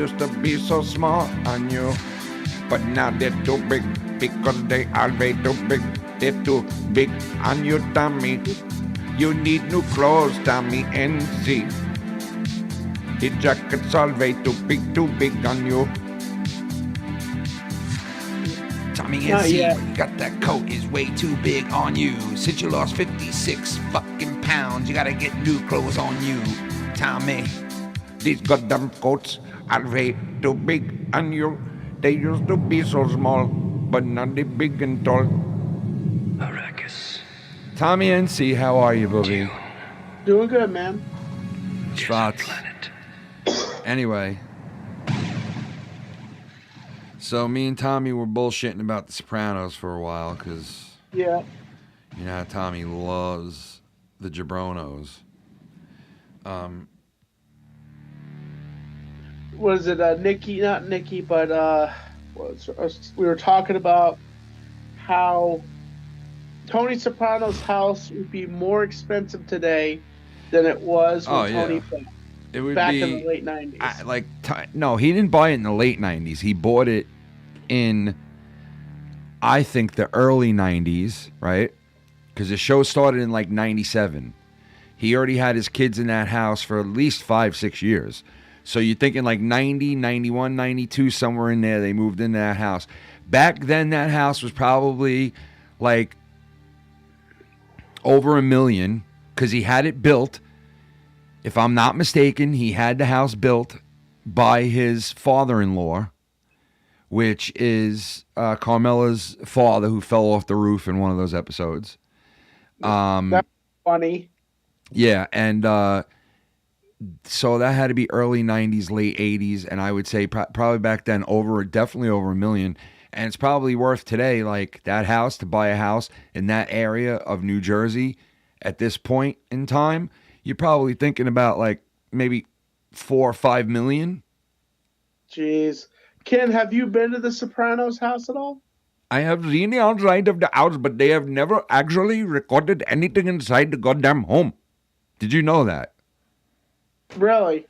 used to be so small on you, but now they're too big because they are way too big. They're too big on you, Tommy. You need new clothes, Tommy, and see. The jacket's all way too big on you. Tommy and C, you got that coat is way too big on you. Since you lost 56 fucking pounds, you gotta get new clothes on you, Tommy. These goddamn coats are way too big on you. They used to be so small, but now they're big and tall. Arrakis. Tommy NC, how are you, Booby? Doing good, man. Shots. Anyway. So me and Tommy were bullshitting about The Sopranos for a while, because you know how Tommy loves the jabronos. Was it Nikki? Not Nikki, but we were talking about how Tony Soprano's house would be more expensive today than it was when Tony it would back be in the late 90s. No, he didn't buy it in the late 90s. He bought it in, I think, the early 90s, right? Because the show started in like 97. He already had his kids in that house for at least 5-6 years. So you're thinking like 90, 91, 92, somewhere in there, they moved into that house. Back then, that house was probably like over $1 million, because he had it built. If I'm not mistaken, he had the house built by his father-in-law, which is Carmela's father, who fell off the roof in one of those episodes. That's funny. Yeah, and so that had to be early 90s, late 80s, and I would say probably back then definitely over $1 million. And it's probably worth today, like that house, to buy a house in that area of New Jersey at this point in time, you're probably thinking about like maybe $4 or $5 million. Jeez. Ken, have you been to the Sopranos house at all? I have seen the outside of the house, but they have never actually recorded anything inside the goddamn home. Did you know that? Really?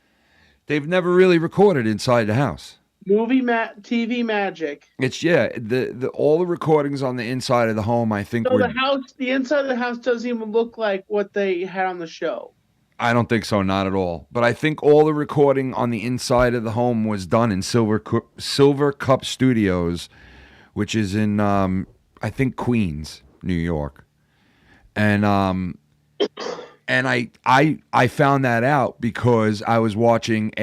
They've never really recorded inside the house. TV magic. It's all the recordings on the inside of the home, I think. So the inside of the house doesn't even look like what they had on the show. I don't think so, not at all. But I think all the recording on the inside of the home was done in Silver Cup Studios, which is in I think Queens, New York. And I found that out because I was watching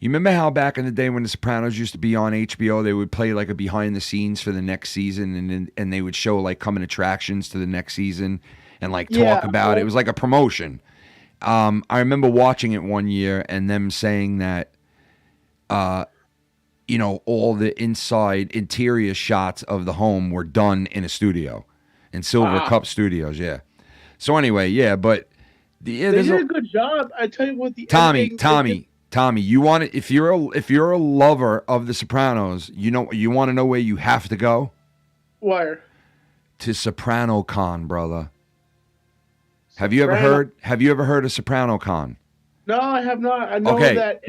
you remember how back in the day when The Sopranos used to be on HBO, they would play like a behind the scenes for the next season, and they would show like coming attractions to the next season and like talk about it. It was like a promotion. I remember watching it one year and them saying that, all the interior shots of the home were done in a studio, in Silver Cup Studios. Yeah. So anyway, but they did a good job. I tell you what, Tommy, you want it, if you're a lover of The Sopranos, you want to know where you have to go? Where? To SopranoCon, brother. Have you ever heard of SopranoCon? No, I have not. I know that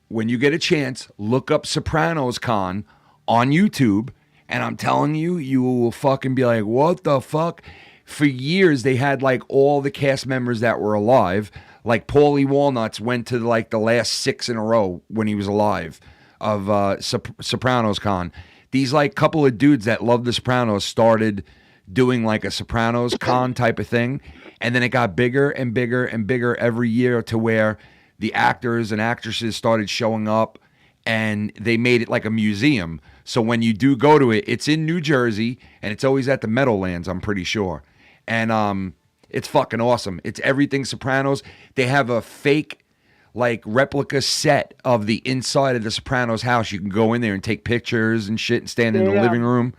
when you get a chance, look up SopranosCon on YouTube, and I'm telling you, you will fucking be like, what the fuck? For years, they had like all the cast members that were alive. Like Paulie Walnuts went to like the last 6 in a row when he was alive of SopranosCon. These like couple of dudes that loved The Sopranos started doing like a SopranosCon type of thing. And then it got bigger and bigger and bigger every year to where the actors and actresses started showing up, and they made it like a museum. So when you do go to it, it's in New Jersey, and it's always at the Meadowlands, I'm pretty sure. And it's fucking awesome. It's everything Sopranos. They have a fake like replica set of the inside of the Sopranos house. You can go in there and take pictures and shit and stand in the living room.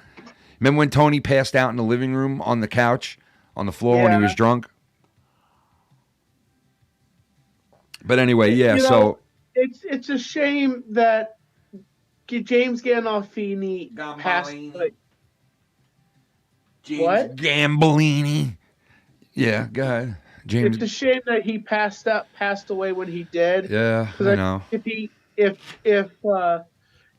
Remember when Tony passed out in the living room on the couch, on the floor when he was drunk? But anyway, so it's a shame that James Gandolfini passed. What? Gambellini. Yeah, go ahead. James. It's a shame that he passed away when he did. Yeah, I know. if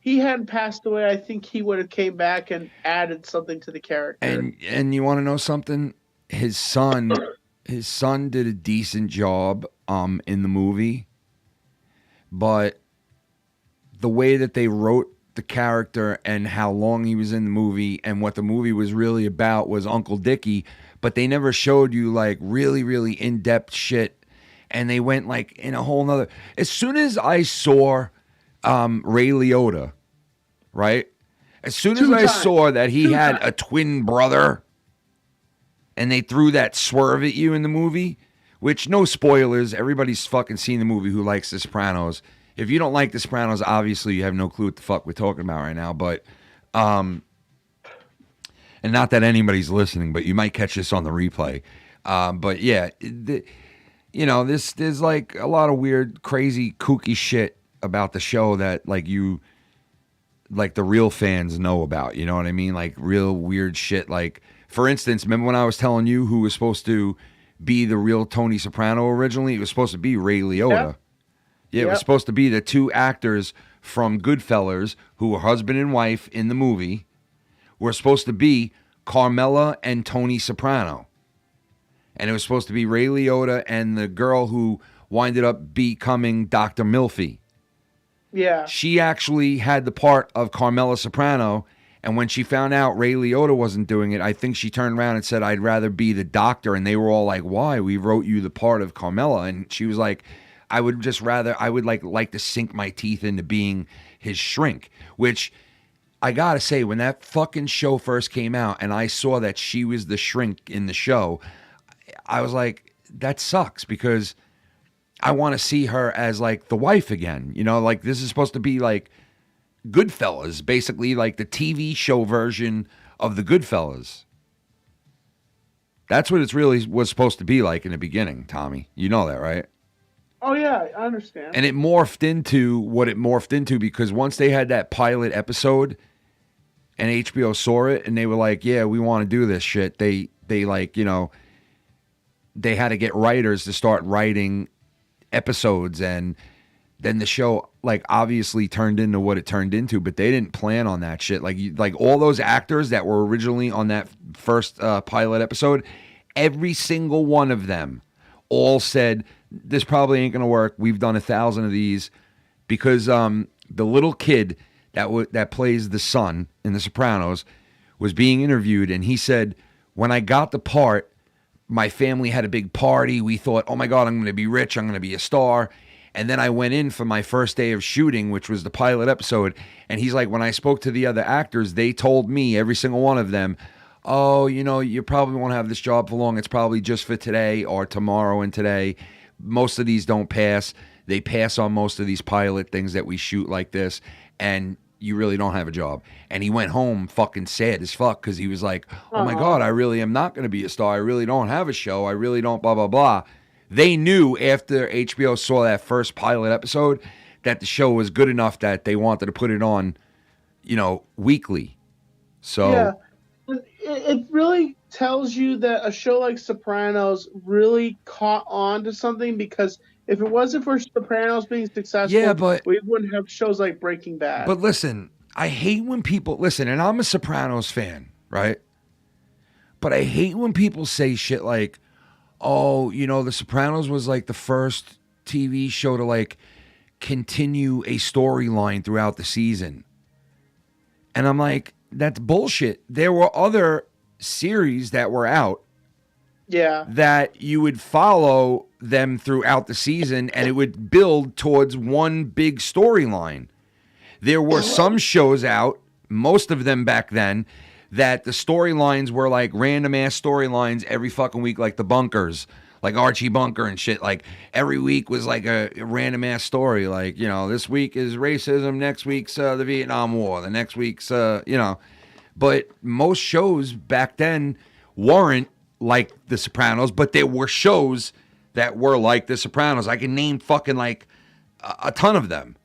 he hadn't passed away, I think he would have came back and added something to the character. And you want to know something? His son did a decent job in the movie, but the way that they wrote the character and how long he was in the movie and what the movie was really about was Uncle Dickie, but they never showed you like really, really in-depth shit. And they went like in a whole nother. As soon as I saw Ray Liotta, right? As soon as I saw that he had a twin brother and they threw that swerve at you in the movie, which no spoilers, everybody's fucking seen the movie who likes The Sopranos. If you don't like The Sopranos, obviously you have no clue what the fuck we're talking about right now. But, and not that anybody's listening, but you might catch this on the replay. But yeah, there's like a lot of weird, crazy, kooky shit about the show that like the real fans know about. You know what I mean? Like real weird shit. Like, for instance, remember when I was telling you who was supposed to be the real Tony Soprano originally? It was supposed to be Ray Liotta. Yeah, it was supposed to be the two actors from Goodfellas who were husband and wife in the movie were supposed to be Carmela and Tony Soprano. And it was supposed to be Ray Liotta and the girl who winded up becoming Dr. Milfy. Yeah. She actually had the part of Carmela Soprano, and when she found out Ray Liotta wasn't doing it, I think she turned around and said, I'd rather be the doctor. And they were all like, why? We wrote you the part of Carmela. And she was like, I would like to sink my teeth into being his shrink, which I gotta say, when that fucking show first came out and I saw that she was the shrink in the show, I was like, that sucks, because I want to see her as like the wife again. You know, like this is supposed to be like Goodfellas, basically like the TV show version of the Goodfellas. That's what it's really was supposed to be like in the beginning, Tommy. You know that, right? Oh, yeah, I understand. And it morphed into what it morphed into, because once they had that pilot episode and HBO saw it and they were like, yeah, we want to do this shit. They like, you know, they had to get writers to start writing episodes, and then the show like obviously turned into what it turned into, but they didn't plan on that shit. Like all those actors that were originally on that first pilot episode, every single one of them all said, this probably ain't gonna work. We've done 1,000 of these, because the little kid that plays the son in The Sopranos was being interviewed, and he said, when I got the part, my family had a big party. We thought, oh my God, I'm going to be rich. I'm going to be a star. And then I went in for my first day of shooting, which was the pilot episode. And he's like, when I spoke to the other actors, they told me, every single one of them, oh, you know, you probably won't have this job for long. It's probably just for today or tomorrow and today. Most of these don't pass. They pass on most of these pilot things that we shoot like this. And you really don't have a job. And he went home fucking sad as fuck, because he was like, oh my God, I really am not going to be a star. I really don't have a show. I really don't blah, blah, blah. They knew after HBO saw that first pilot episode that the show was good enough that they wanted to put it on, you know, weekly. So yeah, it really tells you that a show like Sopranos really caught on to something, because if it wasn't for Sopranos being successful, we wouldn't have shows like Breaking Bad. But listen, I hate when people listen, and I'm a Sopranos fan, right? But I hate when people say shit like, oh, you know, The Sopranos was like the first TV show to like continue a storyline throughout the season. And I'm like, that's bullshit. There were other series that were out that you would follow them throughout the season, and it would build towards one big storyline. There were some shows out, most of them back then, that the storylines were like random ass storylines every fucking week, like the Bunkers, like Archie Bunker and shit. Like every week was like a random ass story. Like, you know, this week is racism, next week's the Vietnam War, the next week's, you know. But most shows back then weren't like The Sopranos, but there were shows that were like The Sopranos. I can name fucking like a ton of them.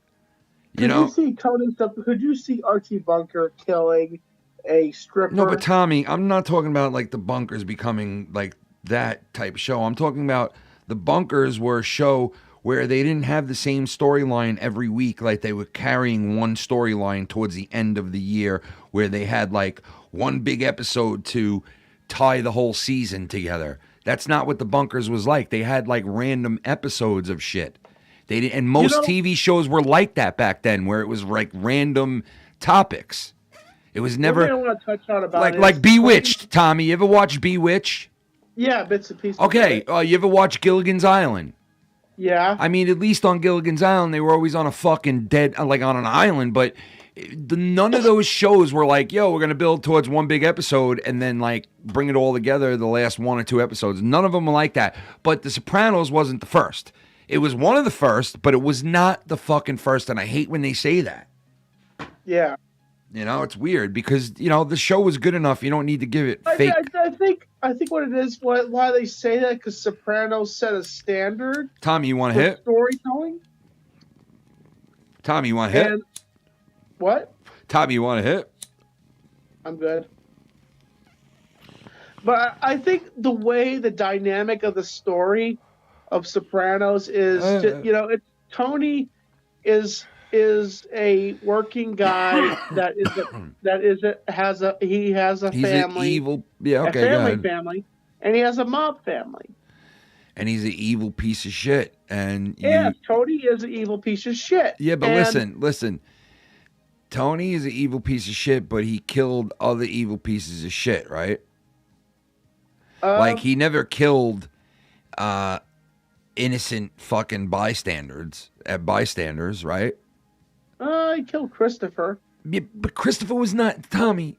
You know? Could you see Archie Bunker killing a stripper? No, but Tommy, I'm not talking about like the Bunkers becoming like that type of show. I'm talking about the Bunkers were a show where they didn't have the same storyline every week. Like they were carrying one storyline towards the end of the year where they had like one big episode to tie the whole season together. That's not what the Bunkers was like. They had like random episodes of shit. They didn't, and most TV shows were like that back then, where it was like random topics. It was never I want to touch on about like Bewitched. Tommy, you ever watch Bewitched? Yeah, bits and pieces. Okay, you ever watch Gilligan's Island? Yeah. I mean, at least on Gilligan's Island, they were always on a fucking like on an island, but none of those shows were like, yo, we're going to build towards one big episode and then like bring it all together the last 1 or 2 episodes. None of them were like that. But The Sopranos wasn't the first. It was one of the first, but it was not the fucking first, and I hate when they say that. Yeah. You know, it's weird because, you know, the show was good enough. You don't need to give it fake. I think what it is, why they say that, because Sopranos set a standard. Tommy, you want to hit? Storytelling. Tommy, you want to hit? What? Tommy, you want to hit? I'm good. But I think the way the dynamic of the story of Sopranos is, Tony is a working guy has a family. He's an evil, family, and he has a mob family. And he's an evil piece of shit. And Tony is an evil piece of shit. Yeah, but listen. Tony is an evil piece of shit, but he killed other evil pieces of shit, right? Like he never killed innocent fucking bystanders, right? He killed Christopher. Yeah, but Christopher was not Tommy.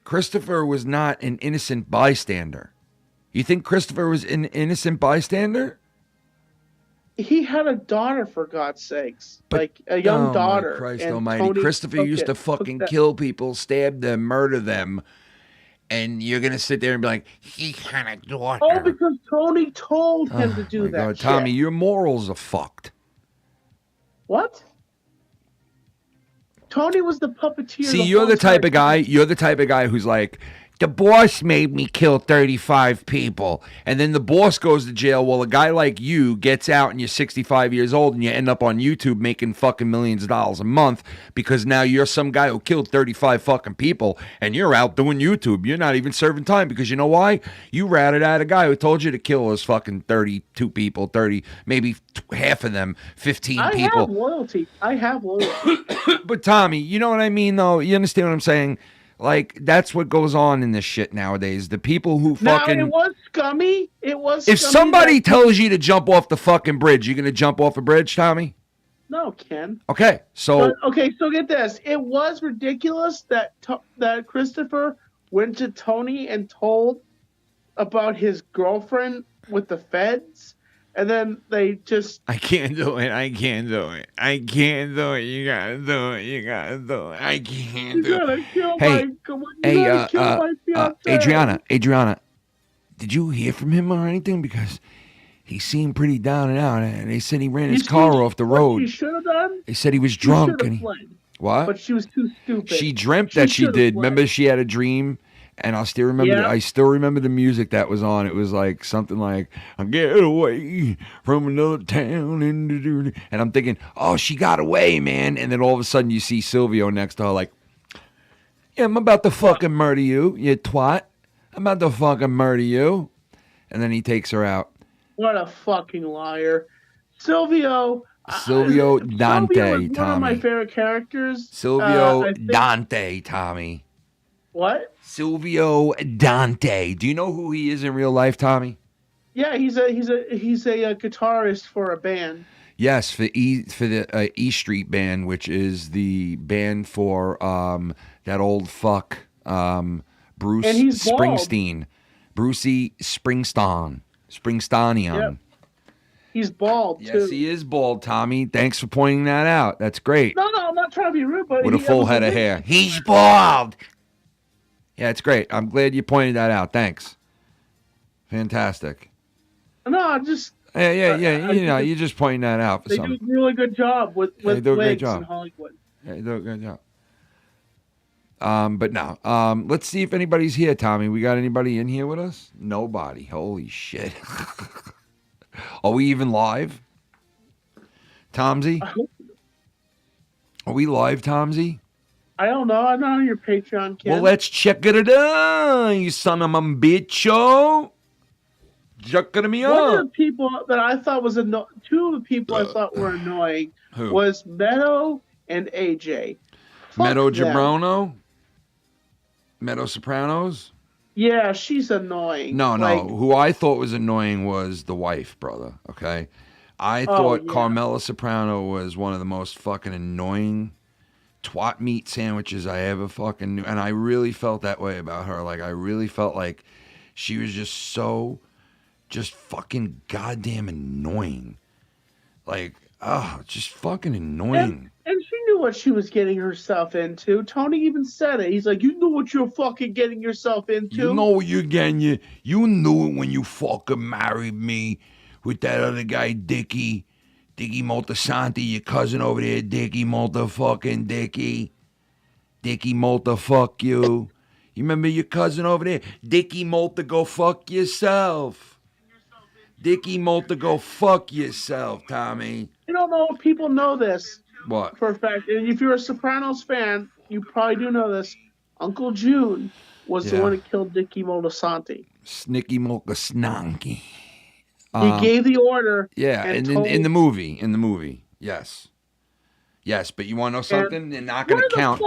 Christopher was not an innocent bystander. You think Christopher was an innocent bystander? He had a daughter, for God's sakes, like a young daughter. Christ almighty. Christopher used to fucking kill people, stab them, murder them. And you're going to sit there and be like, he had a daughter. Oh, because Tony told him to do that. God, Tommy, your morals are fucked. What? Tony was the puppeteer. See, you're the type of guy who's like, the boss made me kill 35 people. And then the boss goes to jail. Well, a guy like you gets out and you're 65 years old and you end up on YouTube making fucking millions of dollars a month because now you're some guy who killed 35 fucking people and you're out doing YouTube. You're not even serving time because you know why? You ratted out a guy who told you to kill those fucking 32 people, 30, maybe half of them, 15 people. I have loyalty. But Tommy, you know what I mean though? You understand what I'm saying? Like, that's what goes on in this shit nowadays. The people who fucking... Now, it was scummy. If somebody tells you to jump off the fucking bridge, you going to jump off a bridge, Tommy? No, Ken. Okay, so... So get this. It was ridiculous that Christopher went to Tony and told about his girlfriend with the feds. And then they just... I can't do it. You gotta do it. I can't do it. Adriana, did you hear from him or anything? Because he seemed pretty down and out. And they said he ran his car off the road. What he should have done? They said he was drunk. What? But she was too stupid. She dreamt that she did. Remember, she had a dream. And I still remember the music that was on. It was like something like "I get away from another town," and I'm thinking, "Oh, she got away, man!" And then all of a sudden, you see Silvio next to her, like, "Yeah, I'm about to fucking murder you, you twat! I'm about to fucking murder you." And then he takes her out. What a fucking liar, Silvio Dante, Silvio was Tommy. One of my favorite characters. Silvio Dante, Tommy. What? Silvio Dante. Do you know who he is in real life, Tommy? Yeah, he's a guitarist for a band. Yes, for the E Street Band, which is the band for that old fuck Bruce Springsteen. Brucey Springsteenian. Yep. He's bald, too. Yes, he is bald, Tommy. Thanks for pointing that out. That's great. No, I'm not trying to be rude, but... With a full head of hair. He's bald! Yeah, it's great. I'm glad you pointed that out. Thanks. Fantastic. No, I'm just... Yeah. You're just pointing that out for they something. They do a really good job with wigs in Hollywood. Yeah, they do a good job. But no. Let's see if anybody's here, Tommy. We got anybody in here with us? Nobody. Holy shit. Are we even live? Tomsy? Are we live, Tomsy? I don't know. I'm not on your Patreon, Ken. Well, let's check it out, you son of a bitch. Check it me One of up. the people that I thought was two of the people I thought were annoying Who? was MELLO and AJ. Meadow them. Jabrono? Meadow Sopranos? Yeah, she's annoying. No. Like, Who I thought was annoying was the wife, brother. Okay? I thought yeah. Carmela Soprano was one of the most fucking annoying twat meat sandwiches I ever fucking knew. And I really felt that way about her. Like, I really felt like she was just fucking goddamn annoying. Like, just fucking annoying. And she knew what she was getting herself into. Tony even said it. He's like, you knew what you're fucking getting yourself into. You know what you're getting. You knew it when you fucking married me with that other guy, Dickie Moltisanti, your cousin over there, Dickie Moltifucking Dickie. Dickie Molta fuck you. You remember your cousin over there? Dickie Molta go fuck yourself. Dickie Molta go fuck yourself, Tommy. You don't know if people know this. What? For a fact. And if you're a Sopranos fan, you probably do know this. Uncle June was the one that killed Dickie Moltisanti. Snicky Molka Snonky. He gave the order. Yeah, in the movie. Yes, but you want to know something? They're not going to count.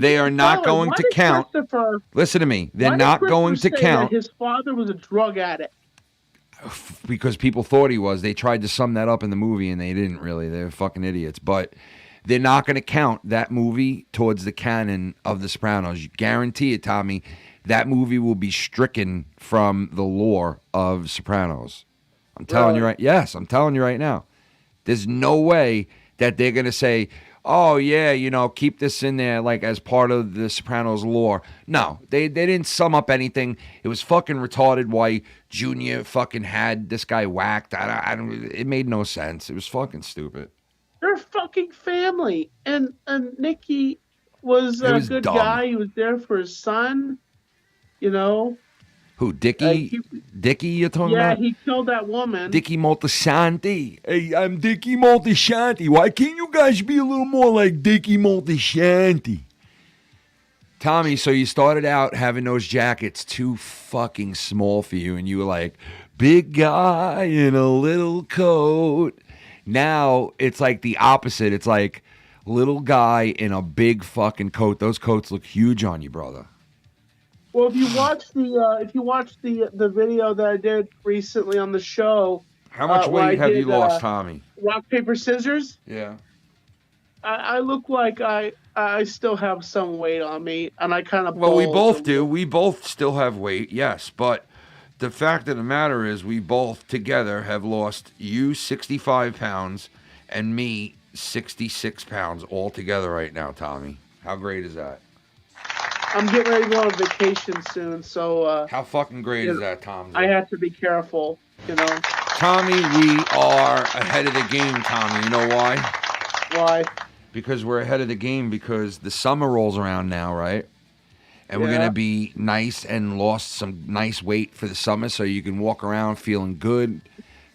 They are not going to count. Listen to me. They're not going to count. His father was a drug addict. Because people thought he was. They tried to sum that up in the movie, and they didn't really. They're fucking idiots. But they're not going to count that movie towards the canon of The Sopranos. You guarantee it, Tommy. That movie will be stricken from the lore of Sopranos. I'm telling you right. Yes, I'm telling you right now. There's no way that they're gonna say, "Oh yeah, keep this in there like as part of the Sopranos lore." No, they didn't sum up anything. It was fucking retarded why Junior fucking had this guy whacked. I don't. It made no sense. It was fucking stupid. They're fucking family, and Nicky was a good guy. He was there for his son. Who, Dickie? Dickie, you're talking about? Yeah, he killed that woman. Dickie Moltisanti. Hey, I'm Dickie Moltisanti. Why can't you guys be a little more like Dickie Moltisanti? Tommy, so you started out having those jackets too fucking small for you, and you were like, big guy in a little coat. Now it's like the opposite. It's like little guy in a big fucking coat. Those coats look huge on you, brother. Well, if you watch the video that I did recently on the show, how much weight have you lost, Tommy? Rock, paper, scissors. Yeah. I look like I still have some weight on me, and I kind of. Well, we both do. We both still have weight, yes. But the fact of the matter is, we both together have lost you 65 pounds and me 66 pounds all together right now, Tommy. How great is that? I'm getting ready to go on vacation soon, so... how fucking great is that, Tom? I have to be careful, Tommy, we are ahead of the game, Tommy. You know why? Why? Because we're ahead of the game because the summer rolls around now, right? And we're going to be nice and lost some nice weight for the summer so you can walk around feeling good,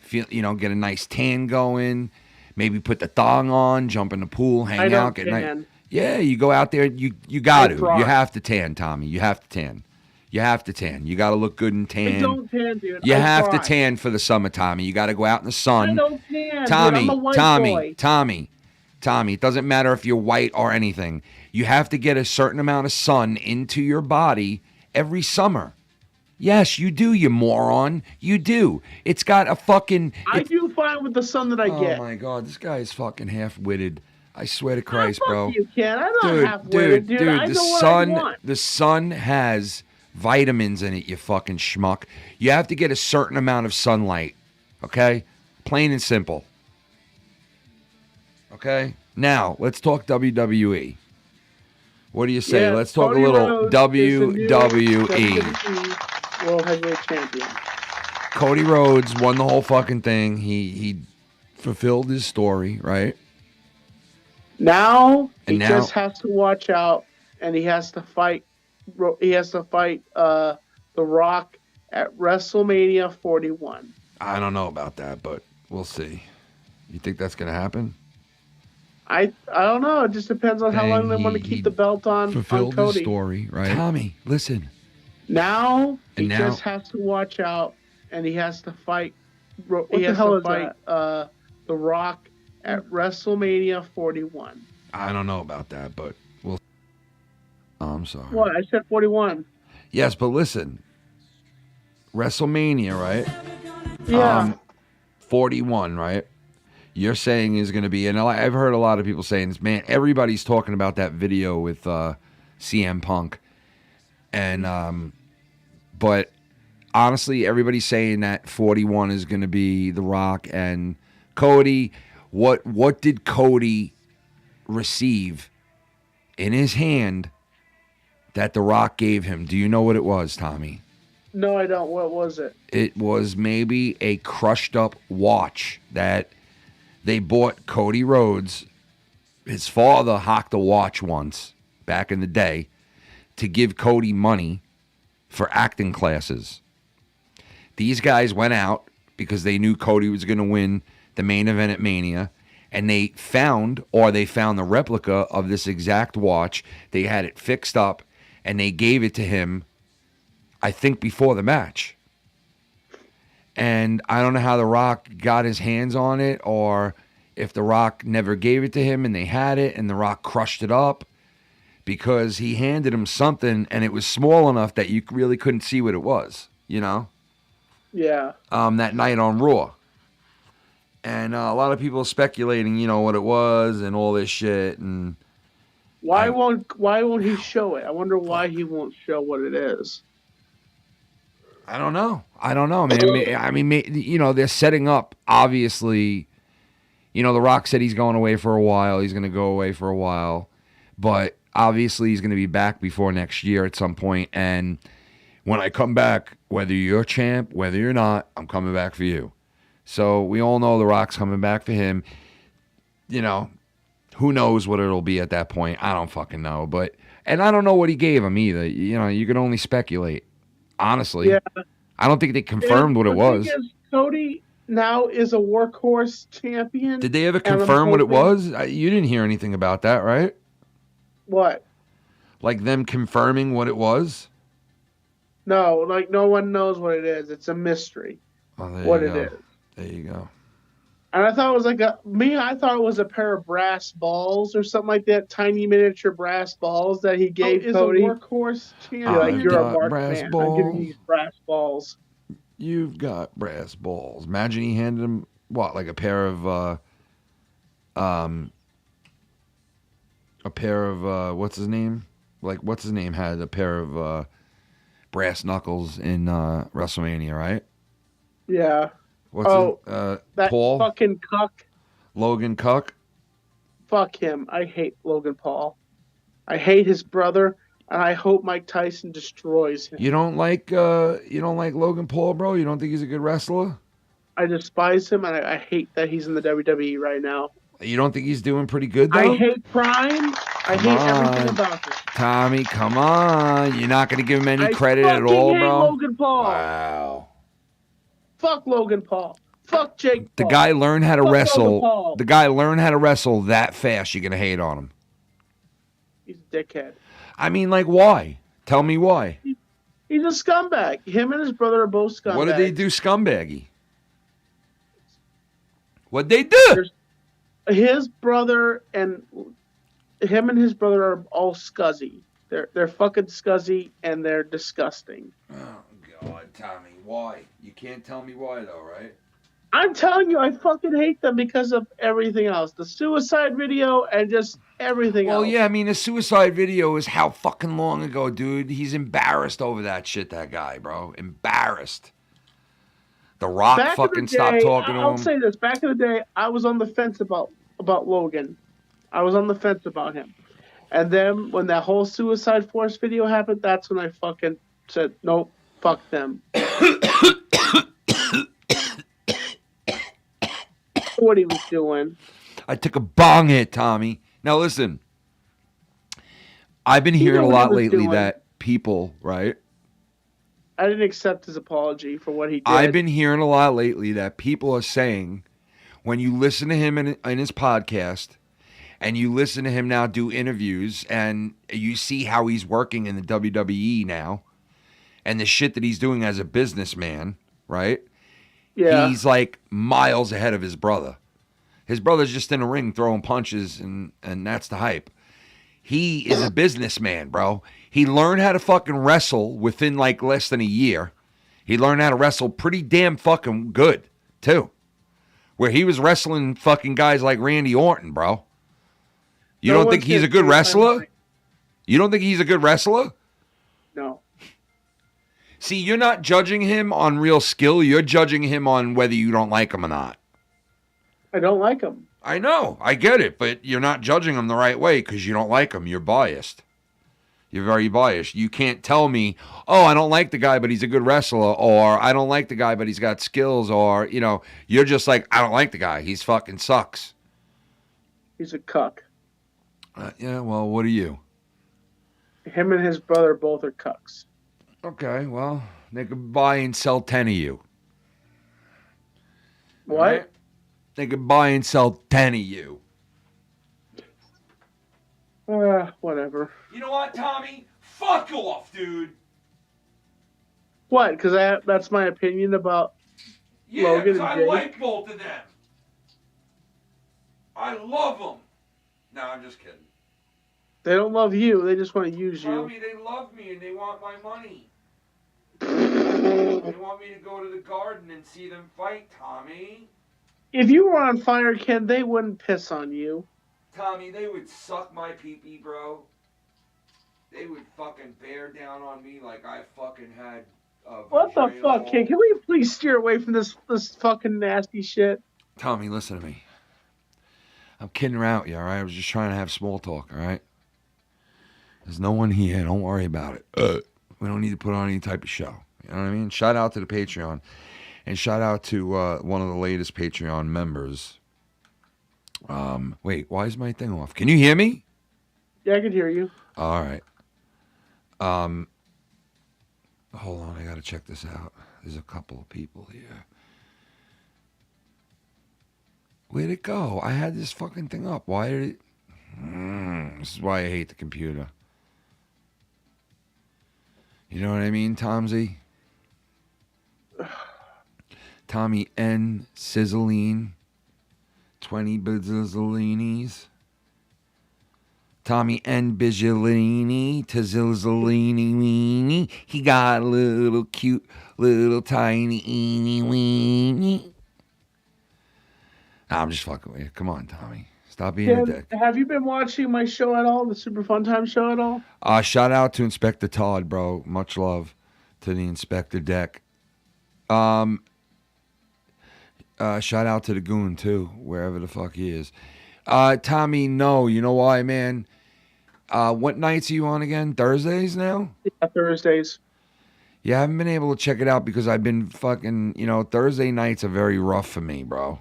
get a nice tan going, maybe put the thong on, jump in the pool, hang out, get nice. Yeah, you go out there. You got to. You have to tan, Tommy. You have to tan. You have to tan. You got to look good and tan. I don't tan, dude. You have to tan for the summer, Tommy. You got to go out in the sun. I don't tan, Tommy, dude. I'm a white boy. Tommy. It doesn't matter if you're white or anything. You have to get a certain amount of sun into your body every summer. Yes, you do, you moron. You do. It's got a fucking... I do fine with the sun that I get. Oh, my God. This guy is fucking half-witted. I swear to Christ, bro. You can. I'm not half-witted, dude. I know what I want. The sun has vitamins in it, you fucking schmuck. You have to get a certain amount of sunlight, okay? Plain and simple. Okay? Now, let's talk WWE. What do you say? Let's talk a little WWE. World Heavyweight Champion. Cody Rhodes won the whole fucking thing. He fulfilled his story, right? Now he just has to watch out, and he has to fight. He has to fight The Rock at WrestleMania 41. I don't know about that, but we'll see. You think that's going to happen? I don't know. It just depends on how long they want to keep the belt on fulfilled Cody. his story, right? Tommy, listen. Now And he now- just has to watch out, and he has to fight. What he the has hell to is fight The Rock at WrestleMania 41. I don't know about that, but we'll. Oh, I'm sorry. What? I said 41. Yes, but listen. WrestleMania, right? Yeah. 41, right? You're saying is going to be, and I've heard a lot of people saying this, man, everybody's talking about that video with CM Punk. And, but honestly, everybody's saying that 41 is going to be The Rock and Cody. What did Cody receive in his hand that The Rock gave him? Do you know what it was, Tommy? No, I don't. What was it? It was maybe a crushed up watch that they bought Cody Rhodes. His father hocked a watch once back in the day to give Cody money for acting classes. These guys went out because they knew Cody was going to win the main event at Mania, and they found the replica of this exact watch. They had it fixed up, and they gave it to him, I think, before the match. And I don't know how The Rock got his hands on it, or if The Rock never gave it to him and they had it and The Rock crushed it up, because he handed him something and it was small enough that you really couldn't see what it was, you know? Yeah. That night on Raw. And a lot of people speculating, you know, what it was and all this shit. And Why won't he show it? I wonder why he won't show what it is. I don't know, man. I mean, you know, they're setting up, obviously. You know, The Rock said he's going away for a while. He's going to go away for a while. But obviously he's going to be back before next year at some point. And when I come back, whether you're champ, whether you're not, I'm coming back for you. So we all know The Rock's coming back for him. You know, who knows what it'll be at that point. I don't fucking know. And I don't know what he gave him either. You know, you can only speculate. Honestly. Yeah. I don't think they confirmed what it was. Cody now is a workhorse champion. Did they ever confirm what it was? You didn't hear anything about that, right? What? Like them confirming what it was? No, like no one knows what it is. It's a mystery. Oh, what it is. There you go. And I thought it was I thought it was a pair of brass balls or something like that, tiny miniature brass balls that he gave Cody. Is a workhorse champion. Like, you're a mark brass man. balls. I'm giving you these brass balls. You've got brass balls. Imagine he handed him like a pair of what's his name? Like what's his name had a pair of brass knuckles in WrestleMania, right? Yeah. That Paul? Fucking cuck. Logan Cuck? Fuck him. I hate Logan Paul. I hate his brother, and I hope Mike Tyson destroys him. You don't like Logan Paul, bro? You don't think he's a good wrestler? I despise him, and I hate that he's in the WWE right now. You don't think he's doing pretty good, though? I hate Prime. I hate everything about him. Tommy, come on. You're not going to give him any credit at all, I hate bro? Logan Paul. Wow. Fuck Logan Paul. Fuck Jake Paul. The guy learned how to Fuck wrestle. Logan Paul. The guy learned how to wrestle that fast. You're going to hate on him. He's a dickhead. I mean, like, why? Tell me why. He's a scumbag. Him and his brother are both scumbags. What did they do scumbaggy? What'd they do? His brother and his brother are all scuzzy. They're fucking scuzzy and they're disgusting. Oh, God, Tommy. Why? You can't tell me why, though, right? I'm telling you, I fucking hate them because of everything else. The suicide video and just everything else. Well, yeah, I mean, the suicide video is how fucking long ago, dude? He's embarrassed over that shit, that guy, bro. Embarrassed. The Rock fucking stopped talking to him. I'll say this. Back in the day, I was on the fence about Logan. I was on the fence about him. And then when that whole Suicide Force video happened, that's when I fucking said, nope, fuck them. What he was doing. I took a bong hit, Tommy. Now listen, I've been hearing a lot lately that people, right, I didn't accept his apology for what he did. I've been hearing a lot lately that people are saying when you listen to him in his podcast and you listen to him now do interviews and you see how he's working in the WWE now and the shit that he's doing as a businessman, right? Yeah. He's like miles ahead of his brother. His brother's just in a ring throwing punches and that's the hype. He is a businessman, bro. He learned how to fucking wrestle within like less than a year. He learned how to wrestle pretty damn fucking good, too. Where he was wrestling fucking guys like Randy Orton, bro. You don't think he's a good wrestler? You don't think he's a good wrestler? No. See, you're not judging him on real skill. You're judging him on whether you don't like him or not. I don't like him. I know. I get it. But you're not judging him the right way because you don't like him. You're biased. You're very biased. You can't tell me, oh, I don't like the guy, but he's a good wrestler. Or I don't like the guy, but he's got skills. Or, you know, you're just like, I don't like the guy. He's fucking sucks. He's a cuck. Yeah, well, what are you? Him and his brother both are cucks. Okay, well, they could buy and sell 10 of you. What? Right? They could buy and sell 10 of you. Whatever. You know what, Tommy? Fuck off, dude. What? Because that's my opinion about Yeah, Logan because and I Jake? like both of them. I love them. No, I'm just kidding. They don't love you. They just want to use you. Tommy, they love me and they want my money. They want me to go to the garden and see them fight, Tommy. If you were on fire, Ken, they wouldn't piss on you. Tommy, they would suck my pee-pee, bro. They would fucking bear down on me like I fucking had a What the vagina fuck, hole. Ken? Can we please steer away from this fucking nasty shit? Tommy, listen to me. I'm kidding around with you, all right? I was just trying to have small talk, all right? There's no one here. Don't worry about it. We don't need to put on any type of show. You know what I mean? Shout out to the Patreon. And shout out to one of the latest Patreon members. Wait, why is my thing off? Can you hear me? Yeah, I can hear you. All right. Hold on, I got to check this out. There's a couple of people here. Where'd it go? I had this fucking thing up. Why did it... This is why I hate the computer. You know what I mean, Tomsy? Tommy N. Sizzling. 20 Bizzolinis. Tommy N. Bizzolini. Tazilzolini weenie. He got a little cute, little tiny eeny weeny. Nah, I'm just fucking with you. Come on, Tommy. Stop being a dick. Have you been watching my show at all? The Super Fun Time show at all? Shout out to Inspector Todd, bro. Much love to the Inspector Deck. Shout out to the Goon, too, wherever the fuck he is. Tommy, no. You know why, man? What nights are you on again? Thursdays now? Yeah, Thursdays. Yeah, I haven't been able to check it out because I've been fucking, Thursday nights are very rough for me, bro.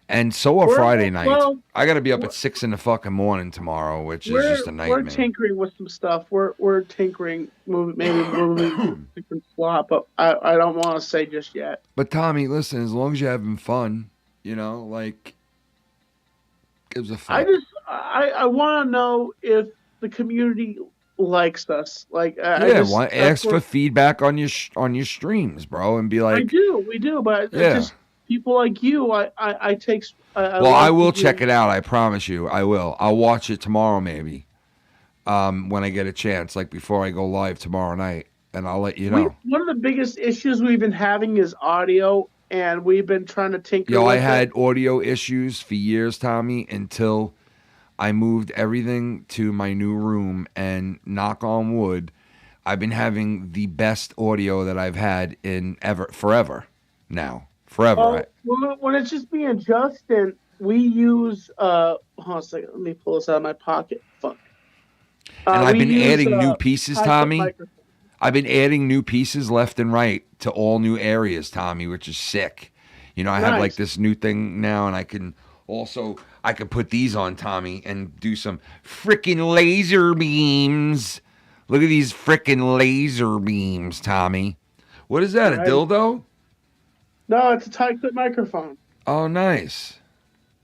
And so are Friday nights. Well, I got to be up at 6 in the fucking morning tomorrow, which is just a nightmare. We're tinkering with some stuff. We're tinkering, maybe moving different slot, but I don't want to say just yet. But Tommy, listen, as long as you're having fun, gives a fuck. I want to know if the community likes us. Ask for feedback on your streams, bro, and be like, we do, but just people like you, I take. I will check it out. I promise you, I will. I'll watch it tomorrow, maybe, when I get a chance, like before I go live tomorrow night, and I'll let you know. One of the biggest issues we've been having is audio, and we've been trying to tinker. I had audio issues for years, Tommy, until I moved everything to my new room, and knock on wood, I've been having the best audio that I've had forever now. Forever. When it's just being Justin, we use hold on a second, let me pull this out of my pocket. Fuck. And I've been adding new pieces, Tommy. I've been adding new pieces left and right to all new areas, Tommy, which is sick. I have like this new thing now, and I can put these on, Tommy, and do some freaking laser beams Look at these frickin' laser beams, Tommy. What is that, a Right. dildo? No, it's a tie clip microphone. Oh, nice.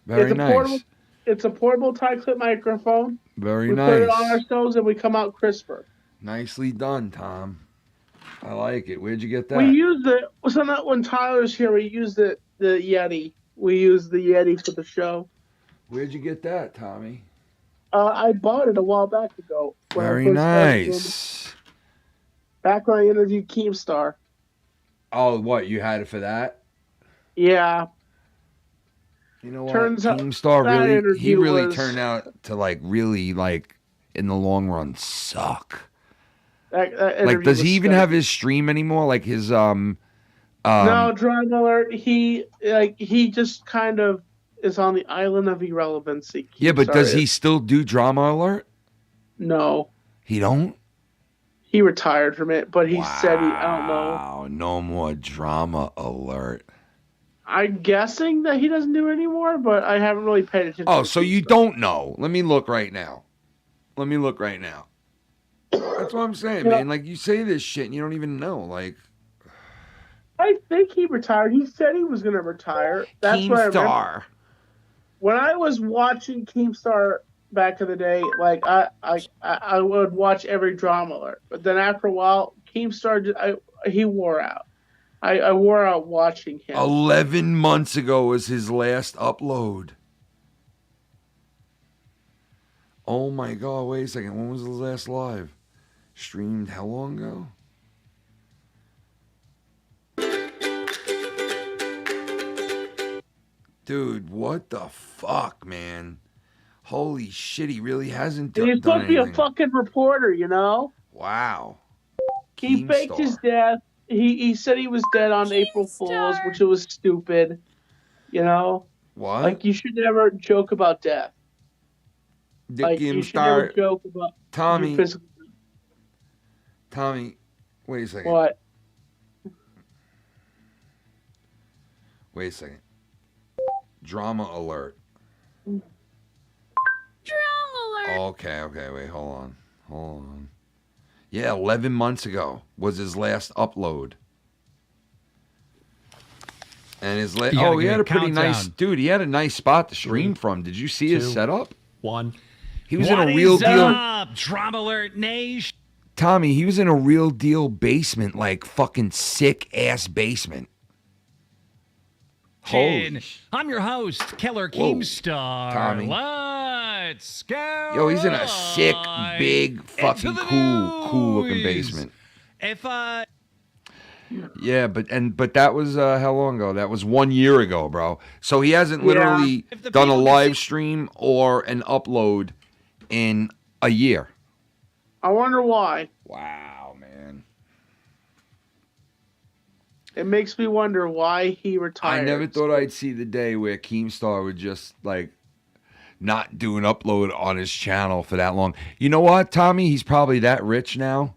Very It's a nice. portable. It's a portable tie clip microphone. Very we nice. put it on ourselves and we come out crisper. Nicely done, Tom. I like it. Where'd you get that? We used it. So not when Tyler's here, we used the Yeti. We used the Yeti for the show. Where'd you get that, Tommy? I bought it a while back ago. when I Very first started doing- nice. Back when I interviewed Keemstar. Oh, what? You had it for that? Yeah. You know what? Turns out Keemstar that really, he interview really was- turned out to really in the long run suck. That Like, interview does he was even sketchy. have his stream anymore? Like his no, drama alert. He just kind of is on the island of irrelevancy. Yeah, but Keemstar does is. he still do Drama Alert? No, He don't. he retired from it. But he said I don't know. Wow, no more Drama Alert. I'm guessing that he doesn't do it anymore, but I haven't really paid attention. Oh, to so you Keemstar. don't know? Let me look right now. That's what I'm saying, Yeah. man. Like, you say this shit and you don't even know. Like, I think he retired. He said he was going to retire. That's what I remember. Keemstar. When I was watching Keemstar back in the day, like I would watch every drama alert. But then after a while, Keemstar he wore out. I wore out watching him. 11 months ago was his last upload. Oh my God, wait a second. When was the last live? Streamed how long ago? Dude, what the fuck, man? Holy shit, he really hasn't And he's done supposed to be a anything. fucking reporter, you know? Wow. He faked his Keemstar. death. He said he was dead on April Fool's, which was stupid. You know? What? Like, you should never joke about death. Dick Like, you should never Keemstar. joke about Tommy, your physical... Tommy, wait a second. What? Wait a second. Drama alert. Okay, wait, hold on. Yeah, 11 months ago was his last upload. And his You gotta he give had it a pretty nice countdown. dude. He had a nice spot to stream from. Did you see his 2, setup? 1. He was in a real deal. Up? Drama Alert Nation. Tommy, he was in a real deal basement, like fucking sick ass basement. Holy I'm your host, Keller Whoa, Keemstar. Tommy. Let's go. Yo, he's in a sick, big, fucking Into the cool looking news. basement. If Yeah, but that was how long ago? That was 1 year ago, bro. So he hasn't literally If the done a people can live see- stream or an upload in a year. I wonder why. Wow, man. It makes me wonder why he retired. I never thought I'd see the day where Keemstar would just like not do an upload on his channel for that long. You know what, Tommy? He's probably that rich now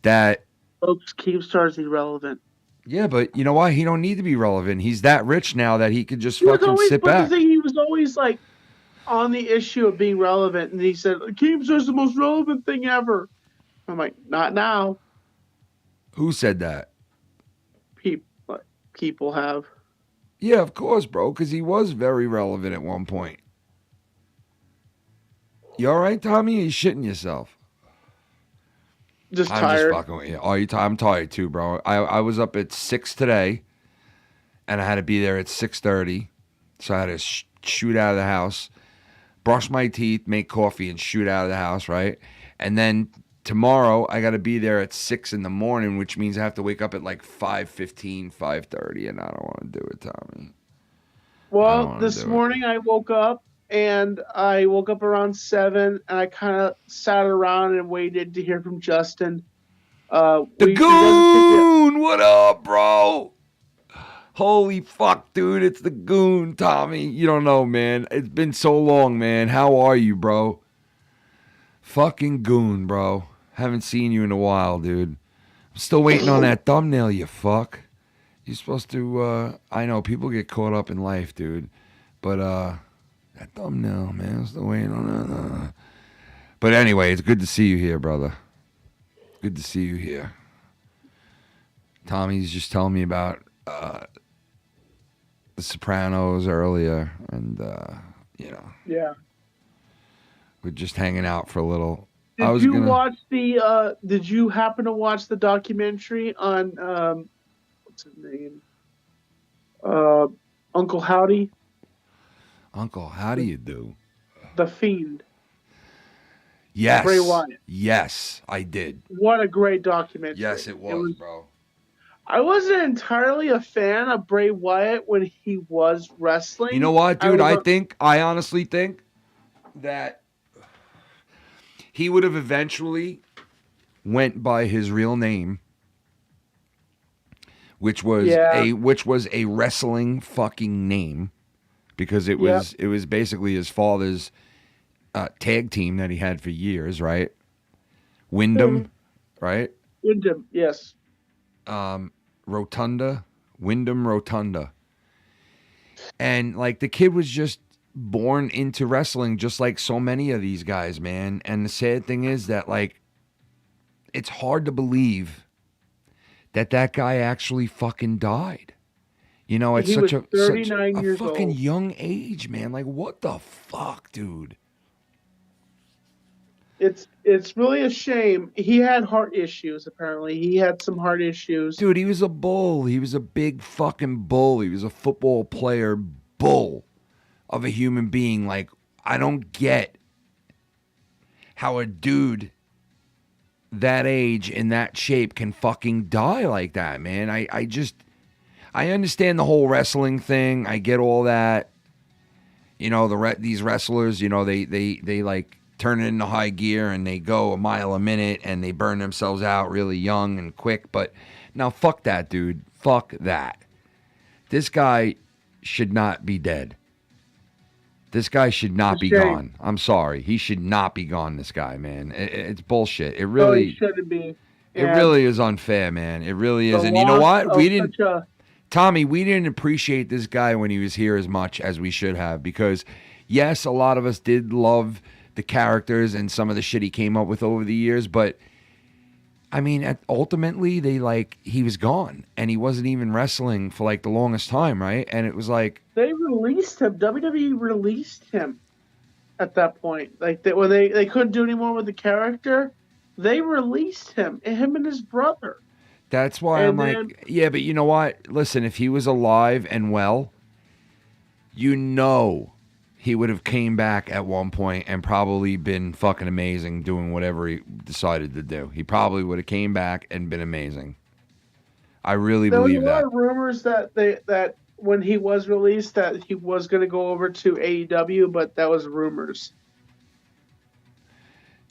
that Folks, Keemstar's irrelevant. yeah, but you know what? He don't need to be relevant. He's that rich now that he could just He was fucking always, sit but back. the thing, he was always like on the issue of being relevant, and he said Keemstar's the most relevant thing ever. I'm like, not now. Who said that? People have. Yeah, of course, bro, because he was very relevant at one point. You all right, Tommy? Are you shitting yourself? Just I'm tired. just fucking with you. Are you I'm tired too, bro. I was up at 6 today, and I had to be there at 6:30, so I had to shoot out of the house, brush my teeth, make coffee, and shoot out of the house, right? And then tomorrow I got to be there at 6 in the morning, which means I have to wake up at like 5:15, 5:30, and I don't want to do it, Tommy. I don't Well, wanna this do it. morning I woke up around 7, and I kind of sat around and waited to hear from Justin. The he doesn't pick me up. Goon! What up, bro? Holy fuck, dude. It's the Goon, Tommy. You don't know, man. It's been so long, man. How are you, bro? Fucking Goon, bro. Haven't seen you in a while, dude. I'm still waiting on that thumbnail, you fuck. You're supposed to, I know, people get caught up in life, dude. But, that thumbnail, man. I'm still waiting on that. But anyway, it's good to see you here, brother. Good to see you here. Tommy's just telling me about The Sopranos earlier, and you know, Yeah. we're just hanging out for a little. Did you watch the? Did you happen to watch the documentary on what's his name? Uncle Howdy. Uncle, how do you do? The Fiend. Yes. Bray Wyatt. Yes, I did. What a great documentary. Yes, it was, bro. I wasn't entirely a fan of Bray Wyatt when he was wrestling. You know what, dude? I honestly think that he would have eventually went by his real name, which was a wrestling fucking name, because it was basically his father's tag team that he had for years, right? Wyndham, right? Wyndham, yes. Rotunda, Wyndham Rotunda. And like the kid was just born into wrestling just like so many of these guys, man. And the sad thing is that like it's hard to believe that guy actually fucking died. You know, at such a fucking young age, man. Like what the fuck, dude? It's really a shame. He had heart issues, apparently. He had some heart issues. Dude, he was a bull. He was a big fucking bull. He was a football player bull of a human being. Like, I don't get how a dude that age in that shape can fucking die like that, man. I understand the whole wrestling thing. I get all that. You know, these wrestlers, you know, they like turn it into high gear and they go a mile a minute and they burn themselves out really young and quick. But now fuck that, dude. Fuck that. This guy should not be dead. This guy should not be gone. I'm sorry. He should not be gone, this guy, man. It's bullshit. It really he shouldn't be. It really is unfair, man. It really is. And you know what? Tommy, we didn't appreciate this guy when he was here as much as we should have, because yes, a lot of us did love the characters and some of the shit he came up with over the years, but I mean, ultimately he was gone and he wasn't even wrestling for like the longest time, right? And it was like they released him. WWE released him at that point. Like when they couldn't do any more with the character, they released him and his brother. That's why I'm like, yeah, but you know what? Listen, if he was alive and well, you know, he would have came back at one point and probably been fucking amazing doing whatever he decided to do. He probably would have came back and been amazing. I really believe that. There were a lot of rumors that when he was released that he was going to go over to AEW, but that was rumors.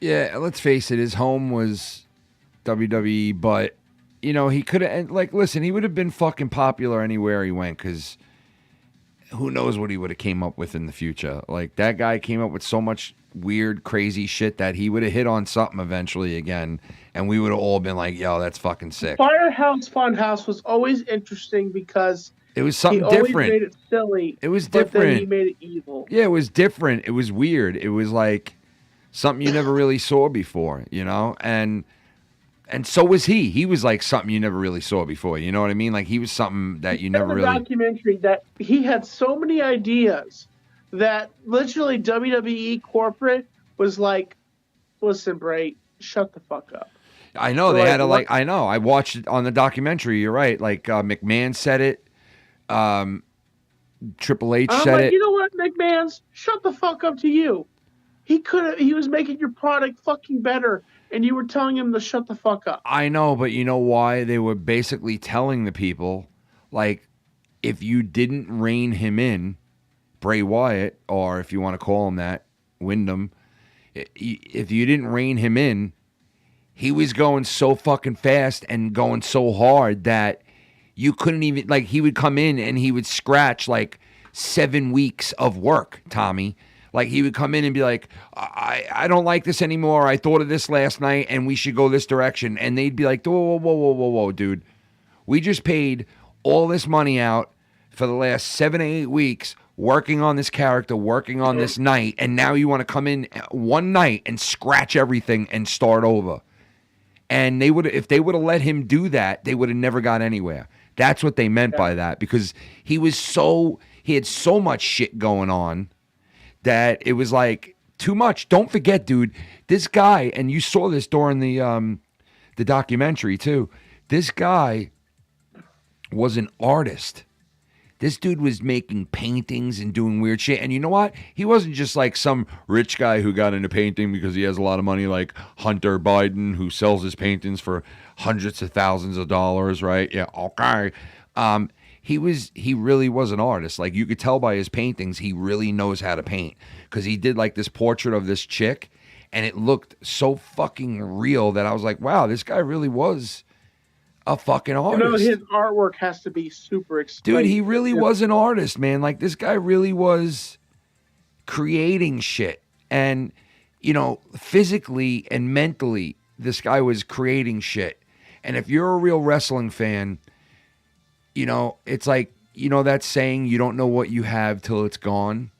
Yeah, let's face it, his home was WWE, but you know, he could have, like, listen, he would have been fucking popular anywhere he went, because who knows what he would have came up with in the future. Like, that guy came up with so much weird, crazy shit that he would have hit on something eventually again, and we would have all been like, yo, that's fucking sick. Firehouse Funhouse was always interesting because it was something he different. Always made it silly. It was different. But then he made it evil. Yeah, it was different. It was weird. It was like something you never really saw before, you know? And so was he. He was like something you never really saw before. You know what I mean? Like he was something that you never really. Documentary that he had so many ideas that literally WWE corporate was like, "Listen, Bray, shut the fuck up." I know they had to like. I know. I watched it on the documentary. You're right. Like McMahon said it. Triple H said it. You know what, McMahon's shut the fuck up to you. He was making your product fucking better. And you were telling him to shut the fuck up. I know, but you know why? They were basically telling the people, like, if you didn't rein him in, Bray Wyatt, or if you want to call him that, Wyndham, if you didn't rein him in, he was going so fucking fast and going so hard that you couldn't even, like, he would come in and he would scratch, like, 7 weeks of work, Tommy. Like, he would come in and be like, I don't like this anymore. I thought of this last night, and we should go this direction. And they'd be like, whoa, dude. We just paid all this money out for the last 7 to 8 weeks working on this character, working on this night, and now you want to come in one night and scratch everything and start over. And if they would have let him do that, they would have never got anywhere. That's what they meant by that, because he had so much shit going on that it was like too much. Don't forget, dude, this guy, and you saw this during the documentary too. This guy was an artist. This dude was making paintings and doing weird shit. And you know what? He wasn't just like some rich guy who got into painting because he has a lot of money, like Hunter Biden, who sells his paintings for hundreds of thousands of dollars, right? Yeah, okay. He really was an artist. Like, you could tell by his paintings, he really knows how to paint. Because he did like this portrait of this chick, and it looked so fucking real that I was like, wow, this guy really was a fucking artist. His artwork has to be super expensive. Dude, he really was an artist, man. Like, this guy really was creating shit. And, physically and mentally, this guy was creating shit. And if you're a real wrestling fan, it's like, that saying, you don't know what you have till it's gone.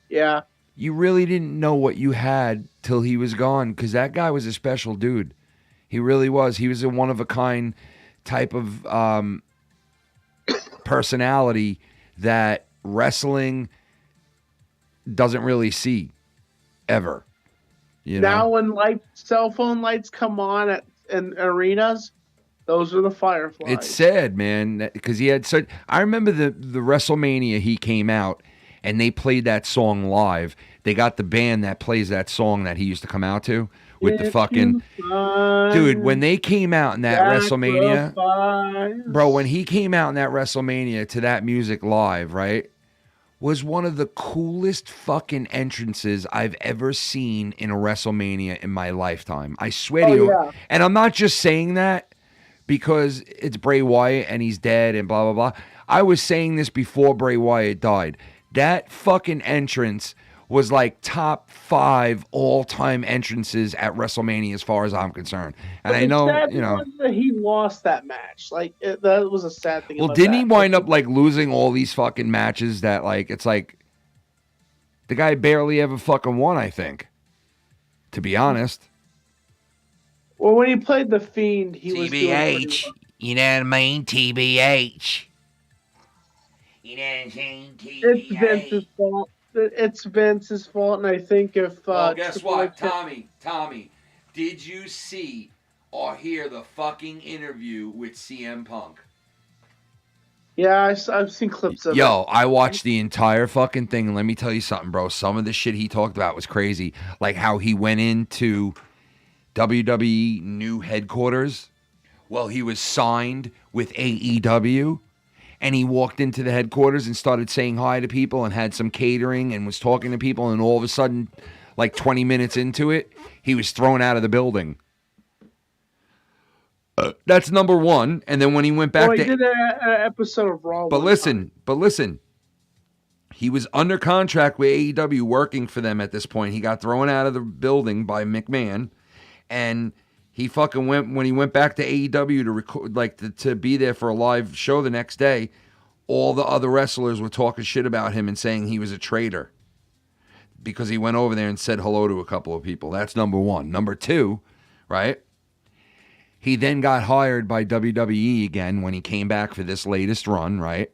Yeah. You really didn't know what you had till he was gone, because that guy was a special dude. He really was. He was a one-of-a-kind type of personality that wrestling doesn't really see ever. Now when cell phone lights come on in arenas, those are the fireflies. It's sad, man, because he had such... I remember the WrestleMania he came out, and they played that song live. They got the band that plays that song that he used to come out to. With the fucking... Dude, when they came out in that WrestleMania... Bro, when he came out in that WrestleMania to that music live, right? Was one of the coolest fucking entrances I've ever seen in a WrestleMania in my lifetime. I swear to you. Yeah. And I'm not just saying that because it's Bray Wyatt and he's dead and blah, blah, blah. I was saying this before Bray Wyatt died. That fucking entrance was like top 5 all-time entrances at WrestleMania as far as I'm concerned. And but I know, that he lost that match. Like, that was a sad thing. Well, didn't he wind up like losing all these fucking matches that like, it's like the guy barely ever fucking won, I think, to be honest. Well, when he played The Fiend, he was doing TBH. You know what I mean? TBH. You know what I'm saying? TBH. It's Vince's fault. It's Vince's fault, and I think if... Well, guess what? Tommy, did you see or hear the fucking interview with CM Punk? Yeah, I've seen clips of it. Yo, I watched the entire fucking thing, and let me tell you something, bro. Some of the shit he talked about was crazy. Like how he went into WWE new headquarters. Well, he was signed with AEW. And he walked into the headquarters and started saying hi to people and had some catering and was talking to people. And all of a sudden, like 20 minutes into it, he was thrown out of the building. That's number one. And then when he went back he did an episode of Raw. But listen. He was under contract with AEW working for them at this point. He got thrown out of the building by McMahon. And he fucking went, when he went back to AEW to record, like to be there for a live show the next day, all the other wrestlers were talking shit about him and saying he was a traitor because he went over there and said hello to a couple of people. That's number one. Number two, right? He then got hired by WWE again when he came back for this latest run, right?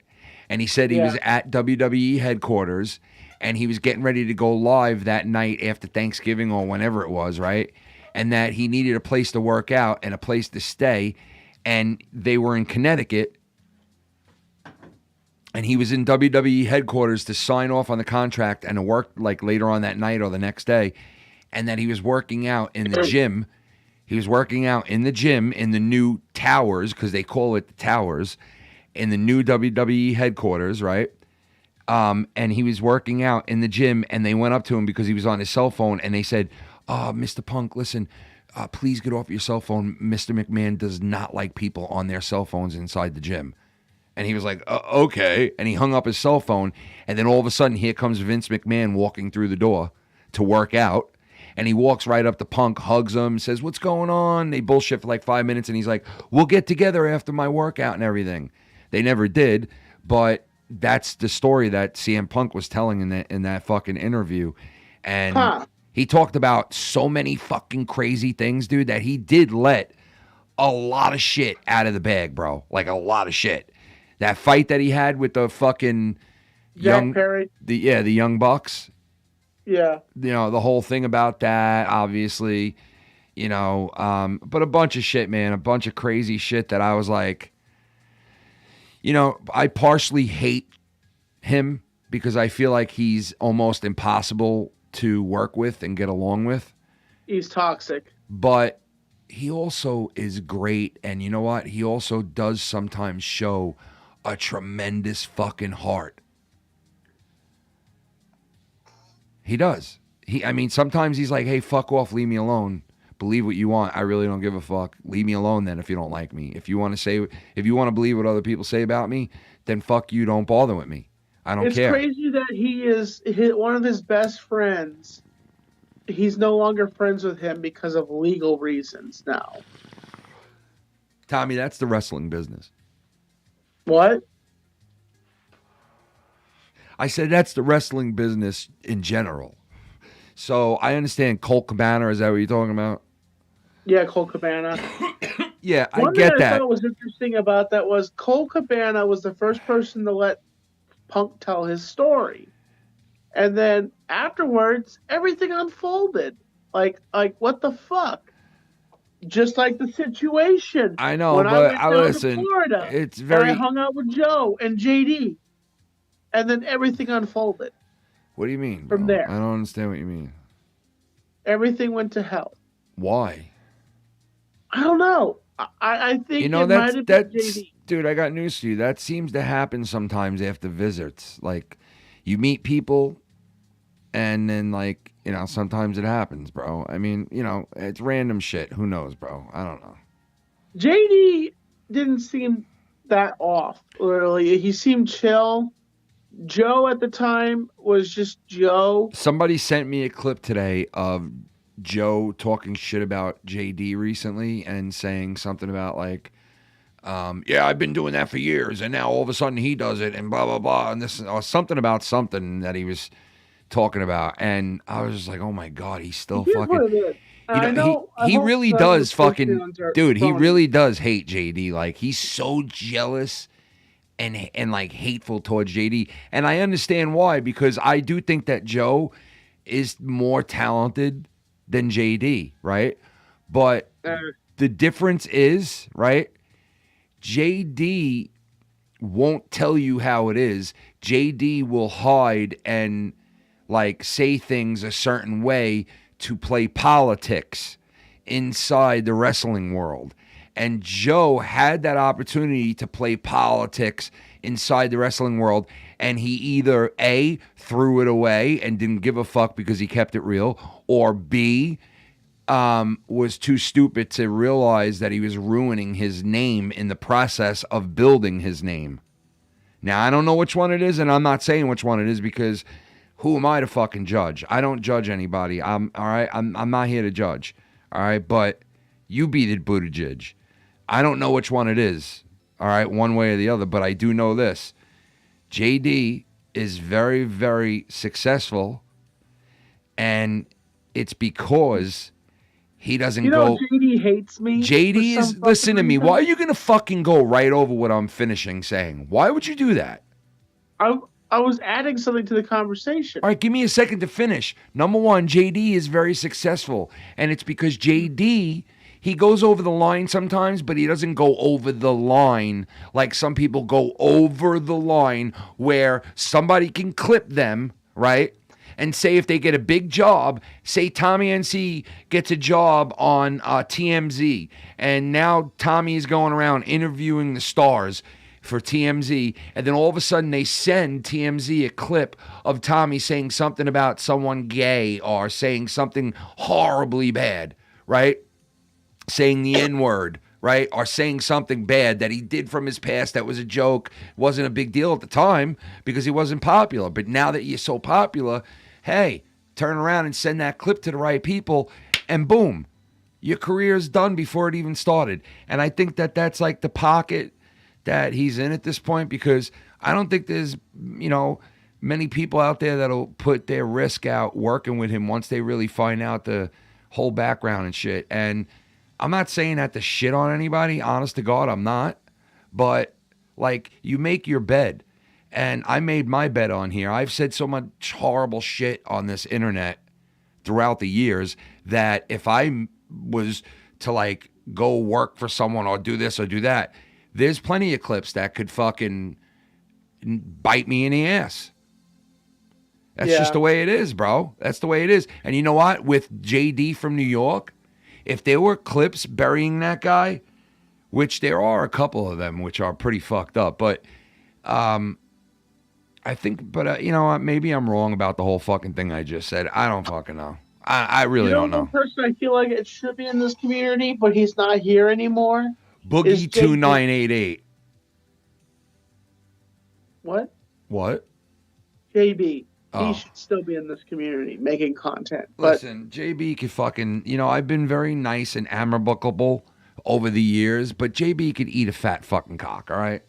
And he said he was at WWE headquarters and he was getting ready to go live that night after Thanksgiving or whenever it was, right? And that he needed a place to work out and a place to stay. And they were in Connecticut. And he was in WWE headquarters to sign off on the contract and to work like later on that night or the next day. And that he was working out in the gym. He was working out in the gym in the new towers, because they call it the towers, in the new WWE headquarters, right? And he was working out in the gym, and they went up to him because he was on his cell phone, and they said, Mr. Punk, listen, please get off your cell phone. Mr. McMahon does not like people on their cell phones inside the gym. And he was like, okay. And he hung up his cell phone. And then all of a sudden, here comes Vince McMahon walking through the door to work out. And he walks right up to Punk, hugs him, says, what's going on? They bullshit for like 5 minutes. And he's like, we'll get together after my workout and everything. They never did. But that's the story that CM Punk was telling in that fucking interview. And He talked about so many fucking crazy things, dude, that he did let a lot of shit out of the bag, bro. Like a lot of shit. That fight that he had with the fucking Jack Perry. the Young Bucks. Yeah. You know, the whole thing about that, obviously, you know, but a bunch of shit, man, a bunch of crazy shit that I was like, you know, I partially hate him because I feel like he's almost impossible to work with and get along with. He's toxic. But he also is great, and you know what? He also does sometimes show a tremendous fucking heart. He does. I mean, sometimes he's like, hey, fuck off, leave me alone. Believe what you want. I really don't give a fuck. Leave me alone then if you don't like me. If you want to believe what other people say about me, then fuck you, don't bother with me. I don't care. It's crazy that he is one of his best friends. He's no longer friends with him because of legal reasons now. Tommy, that's the wrestling business. What? I said that's the wrestling business in general. So I understand Colt Cabana. Is that what you're talking about? Yeah, Colt Cabana. Yeah, I One get thing I that. thought was interesting about that was Colt Cabana was the first person to let Punk tell his story. And then afterwards, everything unfolded. Like what the fuck? Just like the situation. I know, when but I went down listen, to Florida, it's and very. I hung out with Joe and JD, and then everything unfolded. What do you mean, From bro? there. I don't understand what you mean. Everything went to hell. Why? I don't know. I think You know, it might have been that's JD. dude, I got news for you. That seems to happen sometimes after visits. Like, you meet people, and then, like, you know, sometimes it happens, bro. I mean, you know, it's random shit. Who knows, bro? I don't know. JD didn't seem that off, literally. He seemed chill. Joe at the time was just Joe. Somebody sent me a clip today of Joe talking shit about JD recently and saying something about like, yeah, I've been doing that for years, and now all of a sudden he does it, and blah blah blah, and this or something about something that he was talking about, and I was just like, oh my god, he's still Here's what fucking. it is. You know, he hope really none of does the fucking, Patreons are dude. He phony. really does hate JD. Like, he's so jealous and like hateful towards JD, and I understand why, because I do think that Joe is more talented than JD, right? But the difference is, right? JD won't tell you how it is. JD will hide and like say things a certain way to play politics inside the wrestling world. And Joe had that opportunity to play politics inside the wrestling world, and he either A, threw it away and didn't give a fuck because he kept it real, or B, was too stupid to realize that he was ruining his name in the process of building his name. Now, I don't know which one it is, and I'm not saying which one it is because who am I to fucking judge? I don't judge anybody. All right? I'm not here to judge. All right? But you beat it, Buttigieg. I don't know which one it is. All right? One way or the other. But I do know this. JD is very, very successful, and it's because he doesn't go. JD hates me. JD is, listen to me. Why are you going to fucking go right over what I'm finishing saying? Why would you do that? I was adding something to the conversation. All right, give me a second to finish. Number one, JD is very successful, and it's because JD, he goes over the line sometimes, but he doesn't go over the line like some people go over the line where somebody can clip them, right? And say if they get a big job, say Tommy NC gets a job on TMZ, and now Tommy is going around interviewing the stars for TMZ, and then all of a sudden they send TMZ a clip of Tommy saying something about someone gay or saying something horribly bad, right? Saying the N-word, right? Or saying something bad that he did from his past that was a joke, wasn't a big deal at the time because he wasn't popular. But now that you're so popular, hey, turn around and send that clip to the right people, and boom, your career is done before it even started. And I think that that's like the pocket that he's in at this point, because I don't think there's, you know, many people out there that'll put their risk out working with him once they really find out the whole background and shit. And I'm not saying that to shit on anybody. Honest to God, I'm not. But, like, you make your bed. And I made my bed on here. I've said so much horrible shit on this internet throughout the years that if I was to, like, go work for someone or do this or do that, there's plenty of clips that could fucking bite me in the ass. That's just the way it is, bro. That's the way it is. And you know what? With JD from New York, if there were clips burying that guy, which there are a couple of them, which are pretty fucked up, but I think, but you know what? Maybe I'm wrong about the whole fucking thing I just said. I don't fucking know. I really don't know. One person I feel like it should be in this community, but he's not here anymore. Boogie2988. What? What? JB. Oh. He should still be in this community making content. But Listen, JB could fucking, you know, I've been very nice and amicable over the years, but JB could eat a fat fucking cock, all right?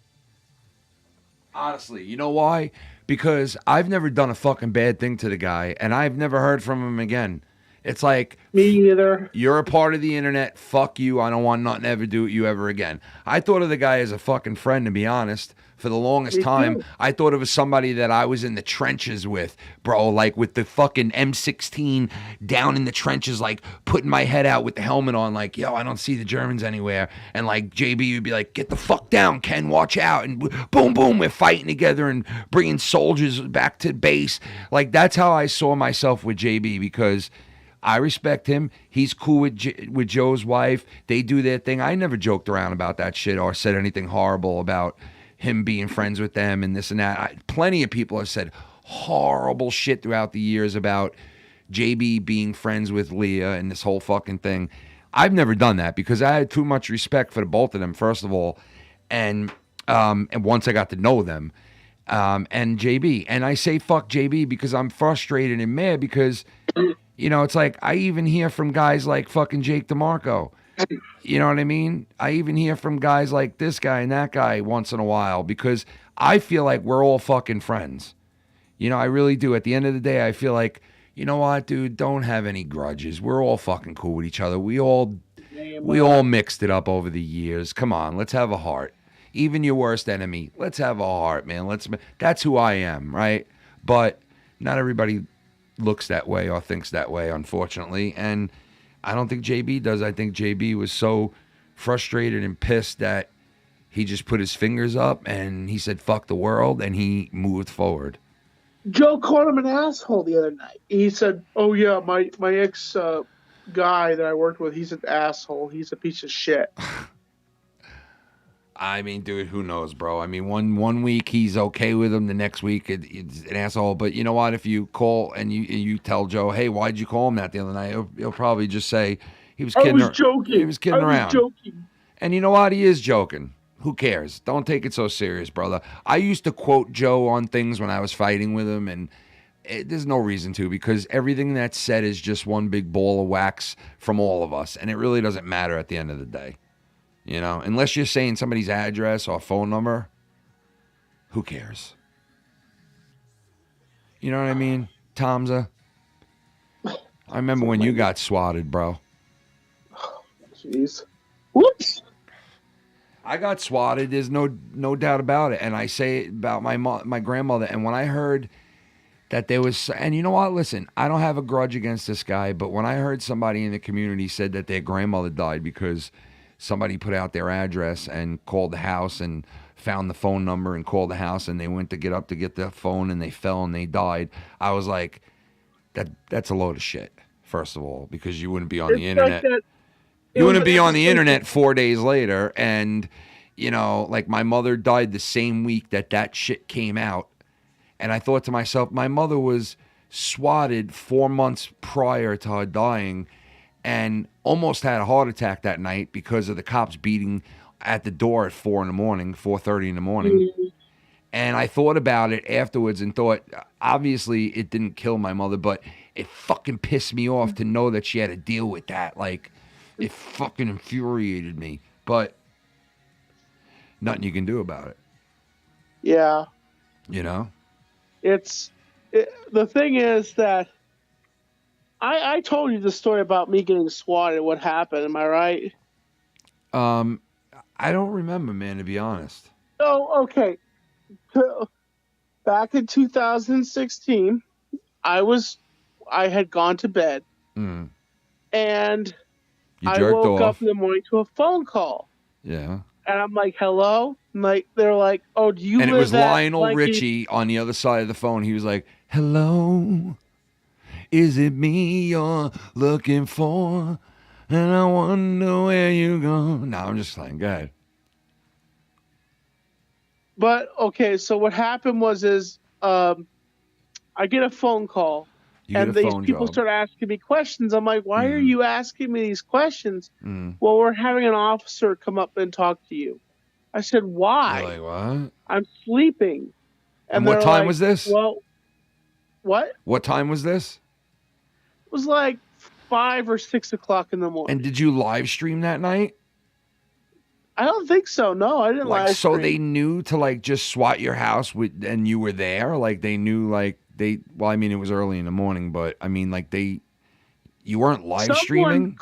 Honestly, you know why? Because I've never done a fucking bad thing to the guy, and I've never heard from him again. It's like, me either. You're a part of the internet. Fuck you. I don't want nothing to ever do with you ever again. I thought of the guy as a fucking friend, to be honest. For the longest time, I thought of as somebody that I was in the trenches with, bro, like with the fucking M16 down in the trenches, like putting my head out with the helmet on, like, yo, I don't see the Germans anywhere. And like JB would be like, get the fuck down, Ken, watch out. And boom, boom, we're fighting together and bringing soldiers back to base. Like, that's how I saw myself with JB, because I respect him. He's cool with Joe's wife. They do their thing. I never joked around about that shit or said anything horrible about him being friends with them and this and that. Plenty of people have said horrible shit throughout the years about JB being friends with Leah and this whole fucking thing. I've never done that because I had too much respect for the both of them, first of all, and once I got to know them, and JB. And I say fuck JB because I'm frustrated and mad because, you know, it's like I even hear from guys like fucking Jake DeMarco. You know what I mean? I even hear from guys like this guy and that guy once in a while because I feel like we're all fucking friends. You know, I really do. At the end of the day, I feel like, you know what, dude, don't have any grudges. We're all fucking cool with each other. We all mixed it up over the years. Come on, let's have a heart. Even your worst enemy, let's have a heart, man. That's who I am, right? But not everybody looks that way or thinks that way, unfortunately. And I don't think JB does. I think JB was so frustrated and pissed that he just put his fingers up and he said, fuck the world, and he moved forward. Joe called him an asshole the other night. He said, oh, yeah, my ex guy that I worked with, he's an asshole. He's a piece of shit. I mean, dude, who knows, bro? I mean, one week he's okay with him, the next week it's an asshole. But you know what? If you call and you tell Joe, hey, why'd you call him that the other night? He'll probably just say he was kidding. I was joking. He was kidding around. I was joking. And you know what? He is joking. Who cares? Don't take it so serious, brother. I used to quote Joe on things when I was fighting with him, and there's no reason to, because everything that's said is just one big ball of wax from all of us, and it really doesn't matter at the end of the day. You know, unless you're saying somebody's address or phone number, who cares? You know what I mean, Tomza? I remember when you got swatted, bro. Jeez. Whoops. I got swatted. There's no doubt about it. And I say it about my grandmother. And when I heard that there was, and you know what? Listen, I don't have a grudge against this guy, but when I heard somebody in the community said that their grandmother died because somebody put out their address and called the house and found the phone number and called the house, and they went to get up to get the phone and they fell and they died, I was like, that's a load of shit, first of all, because you wouldn't be on the internet. Like you wouldn't be on the internet 4 days later. And, you know, like my mother died the same week that shit came out. And I thought to myself, my mother was swatted 4 months prior to her dying and almost had a heart attack that night because of the cops beating at the door at 4:30 in the morning. And I thought about it afterwards and thought, obviously it didn't kill my mother, but it fucking pissed me off to know that she had to deal with that. Like, it fucking infuriated me. But nothing you can do about it. Yeah. You know? The thing is that I told you the story about me getting swatted. What happened? Am I right? I don't remember, man, to be honest. Oh, okay. Back in 2016, I had gone to bed, Mm. and You I jerked woke off. up in the morning to a phone call, Yeah. and I'm like, "Hello?" And like they're like, "Oh, do you?" And it live was at Lionel blanky-" Richie on the other side of the phone. He was like, "Hello, is it me you're looking for? And I wonder where you go." No, I'm just playing. Go ahead. But okay, so what happened was I get a phone call, You get and a these phone people job. start asking me questions. I'm like, "Why are you asking me these questions?" Mm. Well, we're having an officer come up and talk to you. I said, "Why?" You're like, what? I'm sleeping. And what they're time like, was this? Well, what? What time was this? It was like 5 or 6 o'clock in the morning. And did you live stream that night? I don't think so. No, I didn't Like, live so stream. they knew to like just swat your house with, and you were there. Like they knew, like well, I mean, it was early in the morning, but I mean, like you weren't live streaming.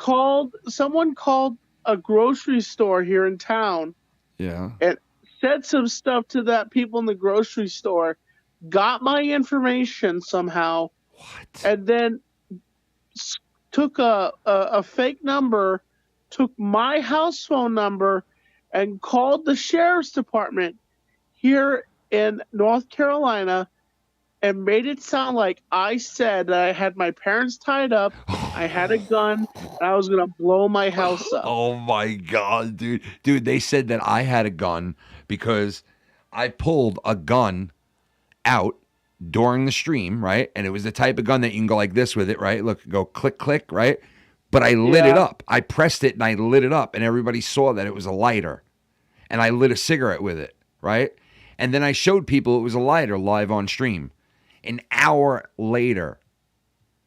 Someone called a grocery store here in town Yeah. and said some stuff to that people in the grocery store, got my information somehow, What? and then took a fake number, took my house phone number, and called the sheriff's department here in North Carolina and made it sound like I said that I had my parents tied up, I had a gun, and I was going to blow my house up. Oh my God, dude. Dude, they said that I had a gun because I pulled a gun out during the stream, right? And it was the type of gun that you can go like this with it, right? Look, go click, click, right? But I lit it up. I pressed it and I lit it up, and everybody saw that it was a lighter. And I lit a cigarette with it, right? And then I showed people it was a lighter live on stream. An hour later,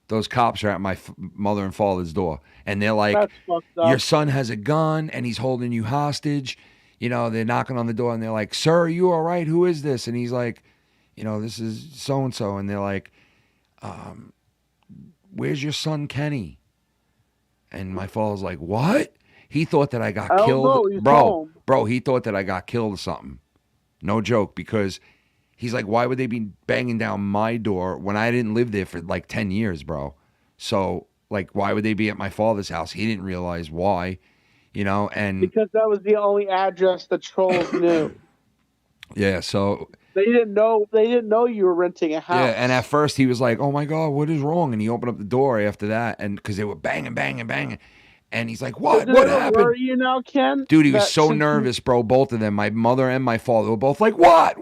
those cops are at my mother and father's door, and they're like, That's fucked up. "Your son has a gun and he's holding you hostage." You know, they're knocking on the door and they're like, "Sir, are you all right? Who is this?" And he's like, "You know, this is so-and-so." And they're like, "Where's your son, Kenny?" And my father's like, "What?" He thought that I got I don't killed. know, he's Bro, home. he thought that I got killed or something. No joke, because he's like, "Why would they be banging down my door when I didn't live there for like 10 years, bro?" So, like, why would they be at my father's house? He didn't realize why, you know, and Because that was the only address the trolls knew. yeah, so They didn't know you were renting a house. yeah, and at first he was like, "Oh my God, what is wrong?" And he opened up the door after that, and because they were banging, banging, banging, and he's like, "What? Does What it ever happened?" worry you now, Ken? Dude, he was that so since nervous, bro. Both of them, my mother and my father, were both like, "What?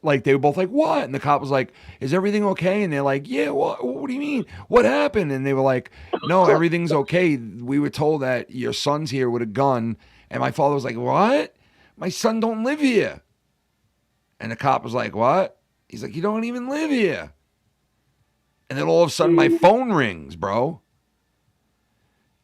Like, they were both like, "What?" And the cop was like, "Is everything okay?" And they're like, "Yeah, what do you mean? What happened?" And they were like, "No, everything's okay. We were told that your son's here with a gun." And my father was like, "What? My son don't live here." And the cop was like, "What?" He's like, "You don't even live here." And then all of a sudden, my phone rings, bro.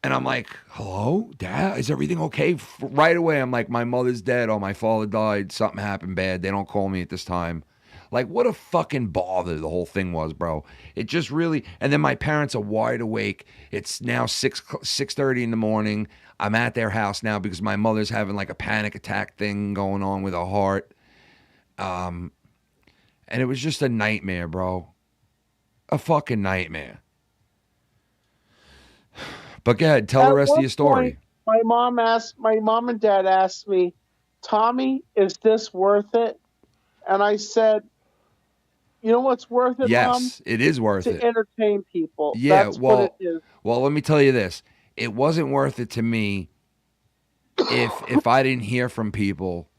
And I'm like, "Hello, Dad? Is everything okay?" Right away, I'm like, "My mother's dead. Oh, my father died. Something happened bad. They don't call me at this time." Like, what a fucking bother the whole thing was, bro. It just really... And then my parents are wide awake. It's now 6:30 in the morning. I'm at their house now because my mother's having like a panic attack thing going on with her heart. And it was just a nightmare, bro. A fucking nightmare. But go ahead, tell the At rest of one your story. point, my mom and dad asked me, "Tommy, is this worth it?" And I said, "You know what's worth it, Mom? Yes, it is worth To it. entertain people." Yeah, That's well, what it is. well, let me tell you this. It wasn't worth it to me if I didn't hear from people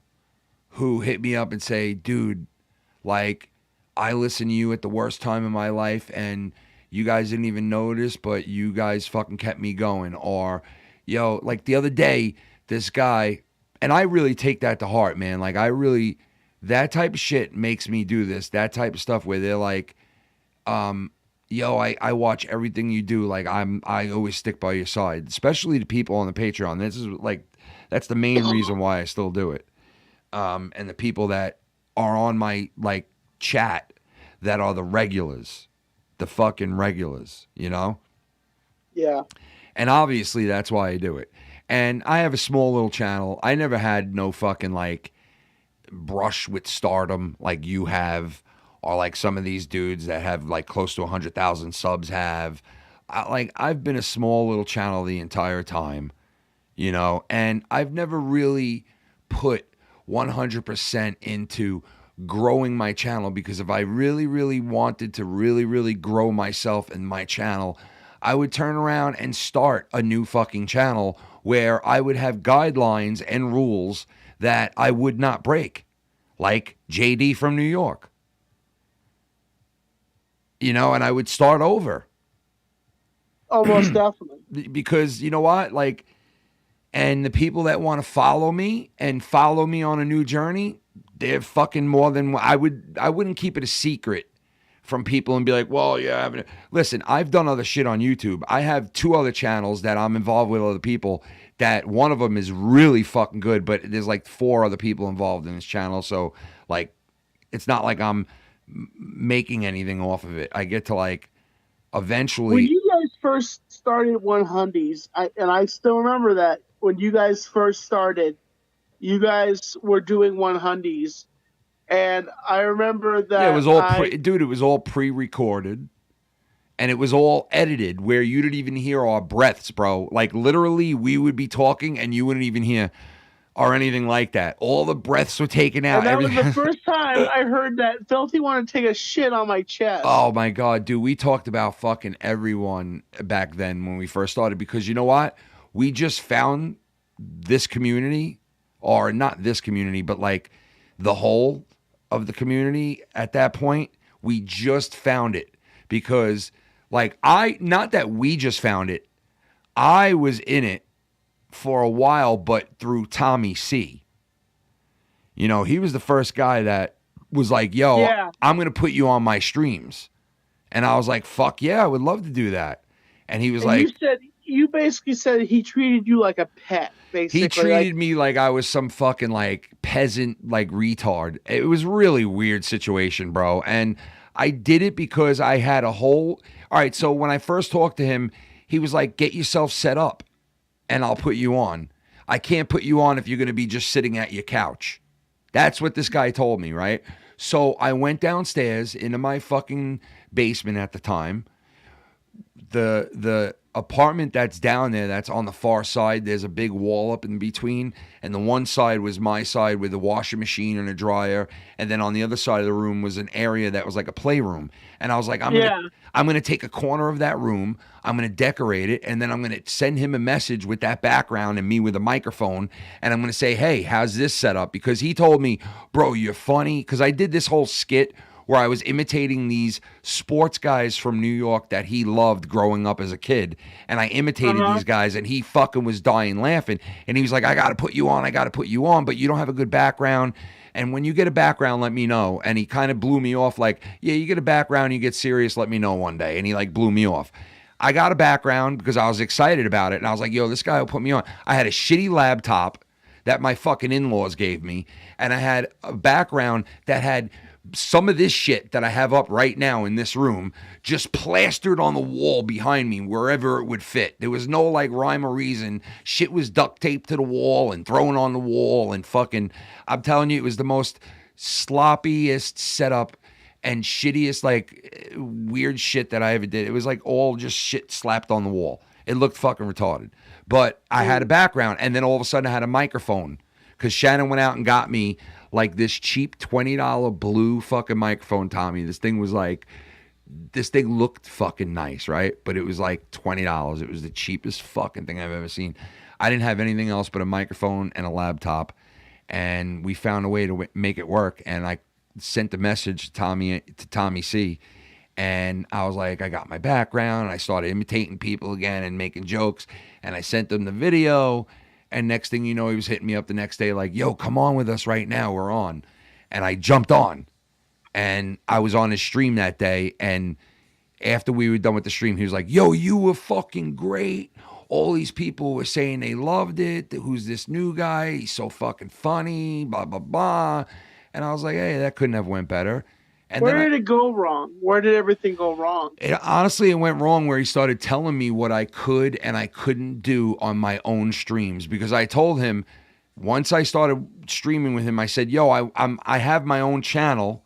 who hit me up and say, "Dude, like, I listened to you at the worst time in my life and you guys didn't even notice, but you guys fucking kept me going." Or, yo, like the other day, this guy, and I really take that to heart, man. Like, that type of shit makes me do this. That type of stuff where they're like, yo, I watch everything you do. Like, I always stick by your side, especially the people on the Patreon. This is like, that's the main reason why I still do it. And the people that are on my like chat, that are the regulars, the fucking regulars, you know? Yeah. And obviously that's why I do it. And I have a small little channel. I never had no fucking like brush with stardom like you have, or like some of these dudes that have like close to 100,000 subs have. I've been a small little channel the entire time, you know, and I've never really put 100% into growing my channel, because if I really, really wanted to really, really grow myself and my channel, I would turn around and start a new fucking channel where I would have guidelines and rules that I would not break, like JD from New York. You know, and I would start over. Almost definitely. Because you know what? Like, and the people that want to follow me and follow me on a new journey, they're fucking more than I wouldn't keep it a secret from people and be like, well, yeah, listen, I've done other shit on YouTube. I have 2 other channels that I'm involved with other people, that one of them is really fucking good, but there's like 4 other people involved in this channel. So like, it's not like I'm making anything off of it. I get to like eventually. When you guys first started 100s, I still remember that when you guys first started, you guys were doing 100s. And I remember that. Yeah, it was all dude. It was all pre-recorded, and it was all edited where you didn't even hear our breaths, bro. Like literally, we would be talking and you wouldn't even hear or anything like that. All the breaths were taken out. And that was the first time I heard that Filthy wanted to take a shit on my chest. Oh my god, dude! We talked about fucking everyone back then when we first started, because you know what? We just found this community, or not this community, but like the whole of the community at that point. We just found it because like not that we just found it, I was in it for a while, but through Tommy C. You know, he was the first guy that was like, yo, yeah, I'm going to put you on my streams. And I was like, fuck yeah, I would love to do that. And he was like, you basically said he treated you like a pet, basically. He treated me like I was some fucking like peasant, like retard. It was really weird situation, bro. And I did it because I had a whole, all right. So when I first talked to him, he was like, get yourself set up and I'll put you on. I can't put you on if you're going to be just sitting at your couch. That's what this guy told me, right? So I went downstairs into my fucking basement at the time. The apartment that's down there, that's on the far side, there's a big wall up in between, and the one side was my side with a washing machine and a dryer, and then on the other side of the room was an area that was like a playroom. And I was like, I'm gonna take a corner of that room, I'm gonna decorate it, and then I'm gonna send him a message with that background and me with a microphone, and I'm gonna say, hey, how's this set up? Because he told me, bro, you're funny, because I did this whole skit where I was imitating these sports guys from New York that he loved growing up as a kid. And I imitated these guys, and he fucking was dying laughing. And he was like, I got to put you on, but you don't have a good background. And when you get a background, let me know. And he kind of blew me off like, yeah, you get a background, you get serious, let me know one day. And he like blew me off. I got a background because I was excited about it. And I was like, yo, this guy will put me on. I had a shitty laptop that my fucking in-laws gave me. And I had a background that had some of this shit that I have up right now in this room just plastered on the wall behind me wherever it would fit. There was no like rhyme or reason. Shit was duct taped to the wall and thrown on the wall and fucking, I'm telling you, it was the most sloppiest setup and shittiest like weird shit that I ever did. It was like all just shit slapped on the wall. It looked fucking retarded. But I had a background, and then all of a sudden I had a microphone because Shannon went out and got me like this cheap $20 blue fucking microphone, Tommy. This thing looked fucking nice, right? But it was like $20. It was the cheapest fucking thing I've ever seen. I didn't have anything else but a microphone and a laptop, and we found a way to make it work. And I sent a message to Tommy C, and I was like, I got my background. I started imitating people again and making jokes, and I sent them the video. And next thing you know, he was hitting me up the next day like, yo, come on with us right now. We're on. And I jumped on. And I was on his stream that day. And after we were done with the stream, he was like, yo, you were fucking great. All these people were saying they loved it. Who's this new guy? He's so fucking funny, blah, blah, blah. And I was like, hey, that couldn't have went better. And Where then did it go wrong? Where did everything go wrong? honestly, it went wrong where he started telling me what I could and I couldn't do on my own streams, because I told him once I started streaming with him, I said, yo, I have my own channel.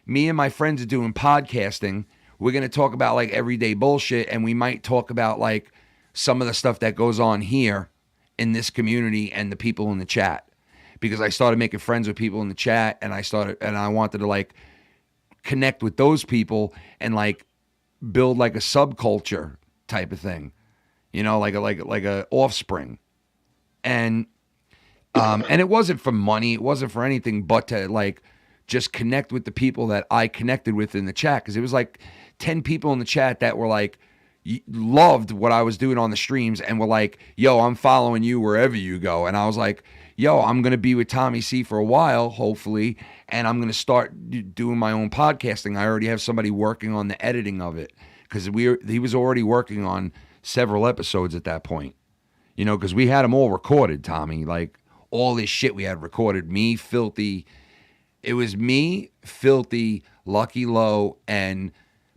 Me and my friends are doing podcasting. We're going to talk about like everyday bullshit, and we might talk about like some of the stuff that goes on here in this community and the people in the chat. Because I started making friends with people in the chat, and I wanted to like connect with those people and like build like a subculture type of thing, you know, like a offspring. And it wasn't for money. It wasn't for anything but to like just connect with the people that I connected with in the chat. Cause it was like 10 people in the chat that were like, loved what I was doing on the streams and were like, yo, I'm following you wherever you go. And I was like, yo, I'm going to be with Tommy C for a while, hopefully. And I'm going to start doing my own podcasting. I already have somebody working on the editing of it. Cause he was already working on several episodes at that point, you know, cause we had them all recorded, Tommy, like all this shit we had recorded. Me, Filthy. It was me, Filthy, Lucky Low, and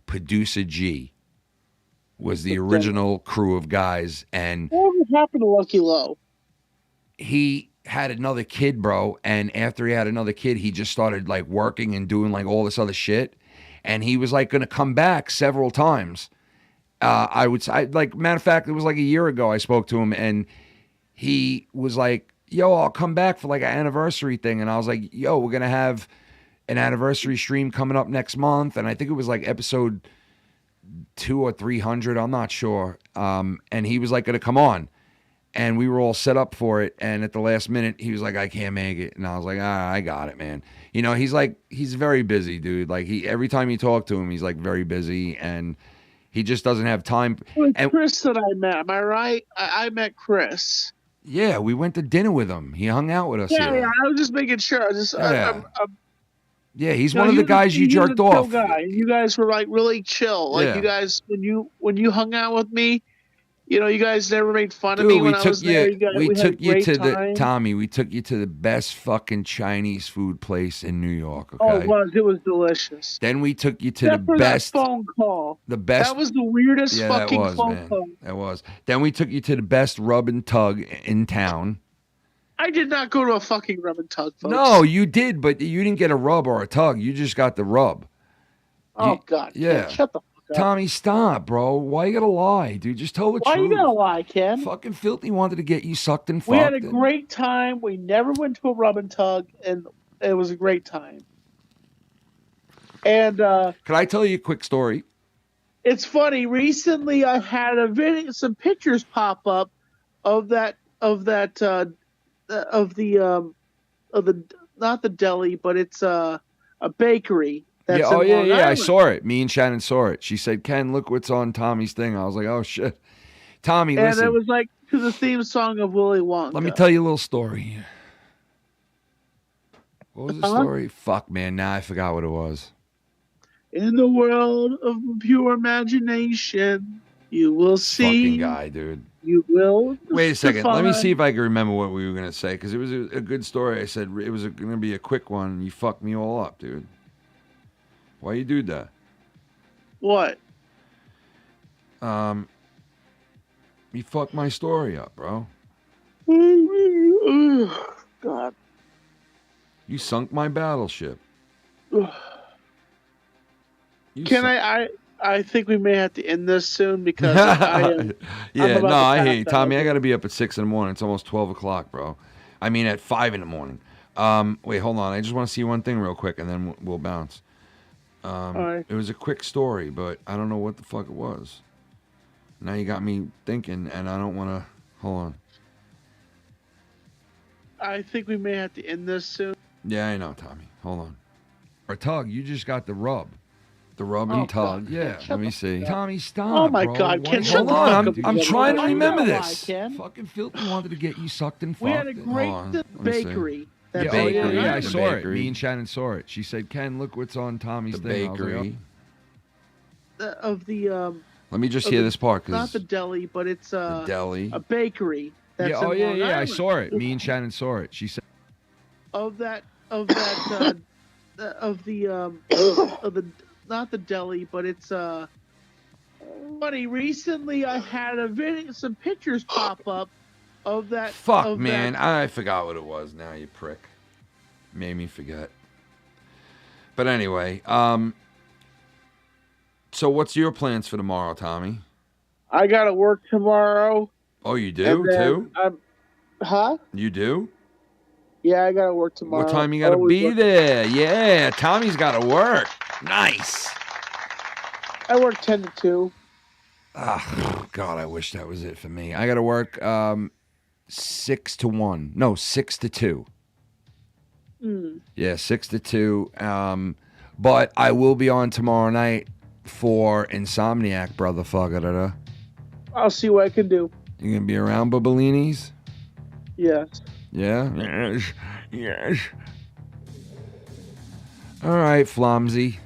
Producer G was the original crew of guys. And What happened to Lucky Low? he had another kid, bro. And after he had another kid, he just started like working and doing like all this other shit. And he was like going to come back several times. I would say, like, matter of fact, it was like a year ago I spoke to him, and he was like, yo, I'll come back for like an anniversary thing. And I was like, yo, we're going to have an anniversary stream coming up next month. And I think it was like episode 200 or 300. I'm not sure. And he was like going to come on, and we were all set up for it. And at the last minute, he was like, I can't make it. And I was like, I got it, man. You know, he's very busy, dude. Like every time you talk to him, he's like very busy, and he just doesn't have time. It was And Chris that I met. Am I right? I met Chris. yeah, we went to dinner with him. He hung out with us. Yeah, here. yeah. I was just making sure. Yeah, he's No, one of the guys you he's jerked a chill off. Guy. You guys were like really chill. Like Yeah. you guys, when you hung out with me, you know, you guys never made fun of Dude, me when I was there. we had took a you great to time. the Tommy. We took you to the best fucking Chinese food place in New York. Oh, Okay. it was delicious. Then we took you to Except the for best, that phone call. the best. That was the weirdest yeah, fucking that was, phone man. call. That was. Then we took you to the best rub and tug in town. I did not go to a fucking rub and tug, folks. No, you did, but you didn't get a rub or a tug. You just got the rub. Oh, you- God. yeah. Ken, shut the fuck up. Tommy, stop, bro. Why you gotta lie, dude? Just tell the Why truth. you gonna lie, Ken? Fucking Filthy wanted to get you sucked and fucked. We had a and- great time. We never went to a rub and tug, and it was a great time. And Can I tell you a quick story? it's funny. Recently, I had some pictures pop up of the not the deli, but it's a bakery. That's yeah, oh in yeah, Long yeah. I Island. saw it. Me and Shannon saw it. She said, "Ken, look what's on Tommy's thing." I was like, "Oh shit." Tommy, And listen. it was like to the theme song of Willy Wonka. Let me tell you a little story. What was the Uh-huh. story? Fuck, man. Now I forgot what it was. In the world of pure imagination, you will see. Fucking guy, dude. You will. Wait a second. Let me define- see if I can remember what we were gonna say, because it was a good story. I said it was gonna be a quick one. And you fucked me all up, dude. Why you do that? What? You fucked my story up, bro. God. You sunk my battleship. You Can sunk- I think we may have to end this soon because I am. Yeah, about no, to I pass hate out. Tommy. I got to be up at 6 in the morning. It's almost 12 o'clock, bro. I mean, at 5 in the morning. Wait, hold on. I just want to see one thing real quick, and then we'll bounce. right. It was a quick story, but I don't know what the fuck it was. Now you got me thinking, and I don't want to. Hold on. I think we may have to end this soon. Yeah, I know, Tommy. Hold on. Or tug, you just got the rub. The rub and Oh, tug. God. Yeah, Shut let me the see. fuck up. Tommy, stop. Oh, my bro. God, Why- Ken, shut Hold the on. fuck I'm up. trying to Why you remember gotta lie, this. Ken? Fucking Filthy wanted to get you sucked and fucked. We had a Hold great on. Let me see. bakery. Yeah, That's oh, all yeah, you yeah, I got. saw The it. bakery. Me and Shannon saw it. She said, Ken, look what's on Tommy's The thing. I was like, bakery. Of the let me just of hear the- this part, not because the deli, but it's the deli. a bakery. That's Yeah, oh in yeah, Long yeah, I Island. saw it. Me and Shannon saw it. She said, of that of the not the deli, but it's funny. Recently, I had a video, some pictures pop up of that. Fuck, of man. that- I forgot what it was now, you prick. Made me forget. But anyway, so what's your plans for tomorrow, Tommy? I gotta work tomorrow. Oh, you do, and then too? Huh? You do? Yeah, I gotta work tomorrow. What time you got to Always be work- there? Yeah, Tommy's got to work. Nice. I work 10 to 2. Ah, God, I wish that was it for me. I got to work 6 to 1. No, 6 to 2. Yeah, 6 to 2. But I will be on tomorrow night for Insomniac, brotherfucker. I'll see what I can do. You going to be around Bubblini's? Yes. Yeah? Yes. Yes. All right, Flomsy.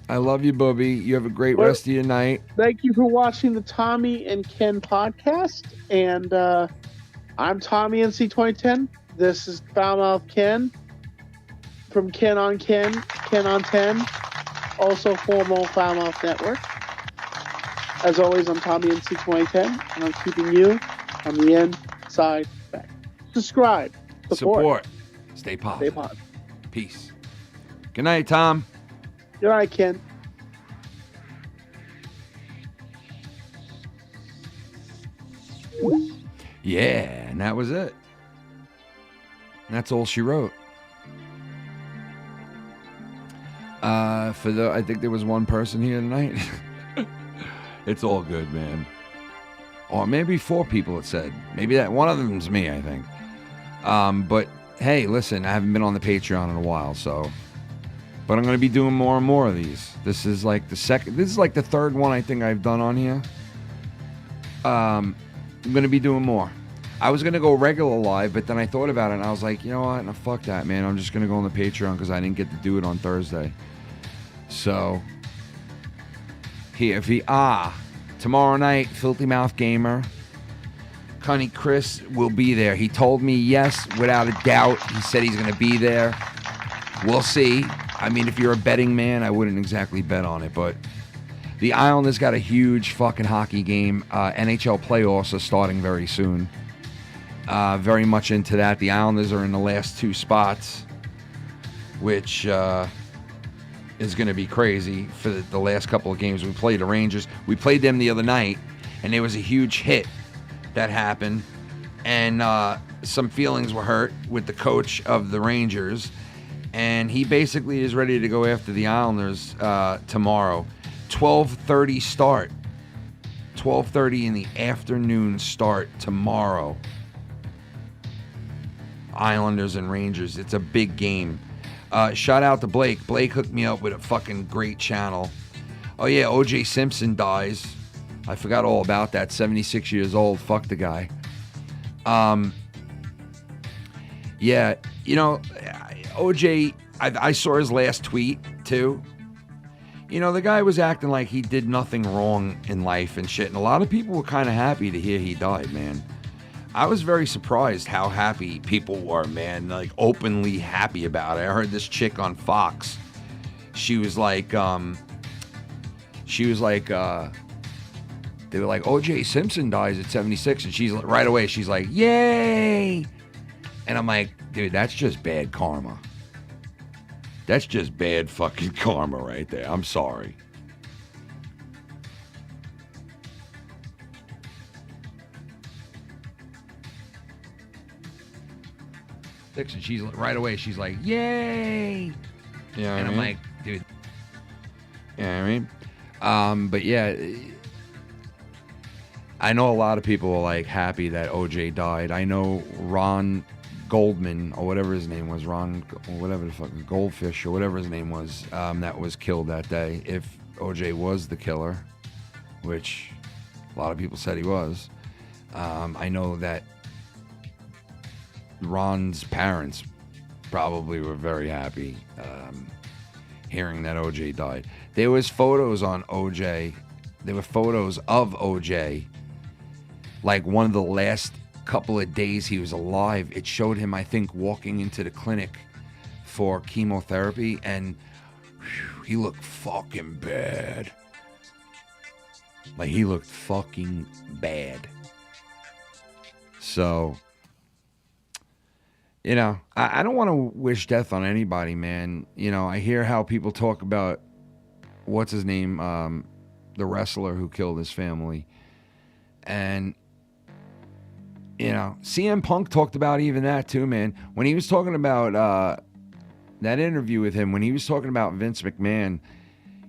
I love you, Bubby. You have a great rest of your night. Thank you for watching the Tommy and Ken podcast. And I'm Tommy NC2010. This is Foulmouth Ken from Ken on 10, also former Foulmouth Network. As always, I'm Tommy NC2010, and I'm keeping you on the inside back. Subscribe. Support. Stay positive. Stay positive. Peace. Good night, Tom. Good night, Ken. Yeah, and that was it. And that's all she wrote. I think there was one person here tonight. It's all good, man. Or maybe 4 people, it said. Maybe that one of them's me, I think. But hey, listen, I haven't been on the Patreon in a while, so. But I'm going to be doing more and more of these. This is like the third one I think I've done on here. I'm going to be doing more. I was going to go regular live, but then I thought about it and I was like, you know what? No, fuck that, man. I'm just going to go on the Patreon because I didn't get to do it on Thursday. So, tomorrow night, Filthy Mouth Gamer, Cunny Chris will be there. He told me yes, without a doubt. He said he's going to be there. We'll see. I mean, if you're a betting man, I wouldn't exactly bet on it, but the Islanders got a huge fucking hockey game. NHL playoffs are starting very soon. Very much into that. The Islanders are in the last 2 spots, which is going to be crazy for the last couple of games. We played the Rangers. We played them the other night, and there was a huge hit that happened, and some feelings were hurt with the coach of the Rangers, and he basically is ready to go after the Islanders tomorrow. 12:30 start. 12:30 in the afternoon start tomorrow. Islanders and Rangers. It's a big game. Shout out to Blake. Blake hooked me up with a fucking great channel. Oh yeah, O.J. Simpson dies. I forgot all about that. 76 years old. Fuck the guy. Yeah, you know, O.J., I saw his last tweet too. You know, the guy was acting like he did nothing wrong in life and shit. And a lot of people were kind of happy to hear he died, man. I was very surprised how happy people were, man. Like, openly happy about it. I heard this chick on Fox. She was like, they were like, O.J. Simpson dies at 76. And she's right away, she's like, yay. And I'm like, dude, that's just bad karma. That's just bad fucking karma right there. I'm sorry. And she's right away, she's like, yay. Yeah, and I'm like, dude. Yeah, I mean? But yeah, I know a lot of people are like happy that OJ died. I know Ron Goldman, or whatever his name was, Ron, or whatever the fuck, Goldfish, or whatever his name was, that was killed that day. If OJ was the killer, which a lot of people said he was, I know that Ron's parents probably were very happy hearing that OJ died. There was photos on OJ. There were photos of OJ. Like one of the last couple of days he was alive. It showed him, I think, walking into the clinic for chemotherapy, and whew, he looked fucking bad. Like, he looked fucking bad. So, you know, I don't want to wish death on anybody, man. You know, I hear how people talk about, what's his name, the wrestler who killed his family. And, you know, CM Punk talked about even that too, man. When he was talking about that interview with him, when he was talking about Vince McMahon,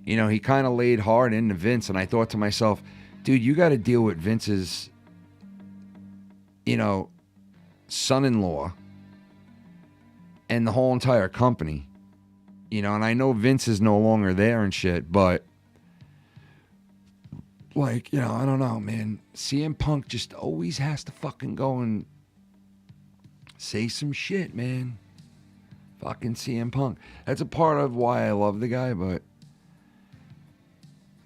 you know, he kind of laid hard into Vince. And I thought to myself, dude, you got to deal with Vince's, you know, son-in-law and the whole entire company. You know, and I know Vince is no longer there and shit, but, like, you know, I don't know, man. CM Punk just always has to fucking go and say some shit, man. Fucking CM Punk. That's a part of why I love the guy, but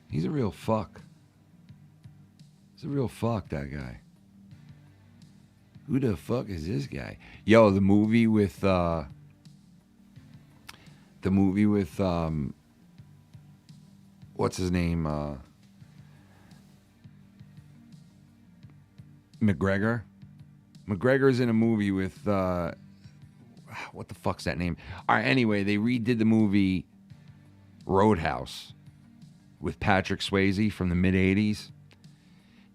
he's a real fuck. He's a real fuck, that guy. Who the fuck is this guy? Yo, the movie with what's his name? McGregor. McGregor's in a movie with what the fuck's that name? All right, anyway, they redid the movie Roadhouse with Patrick Swayze from the mid-'80s.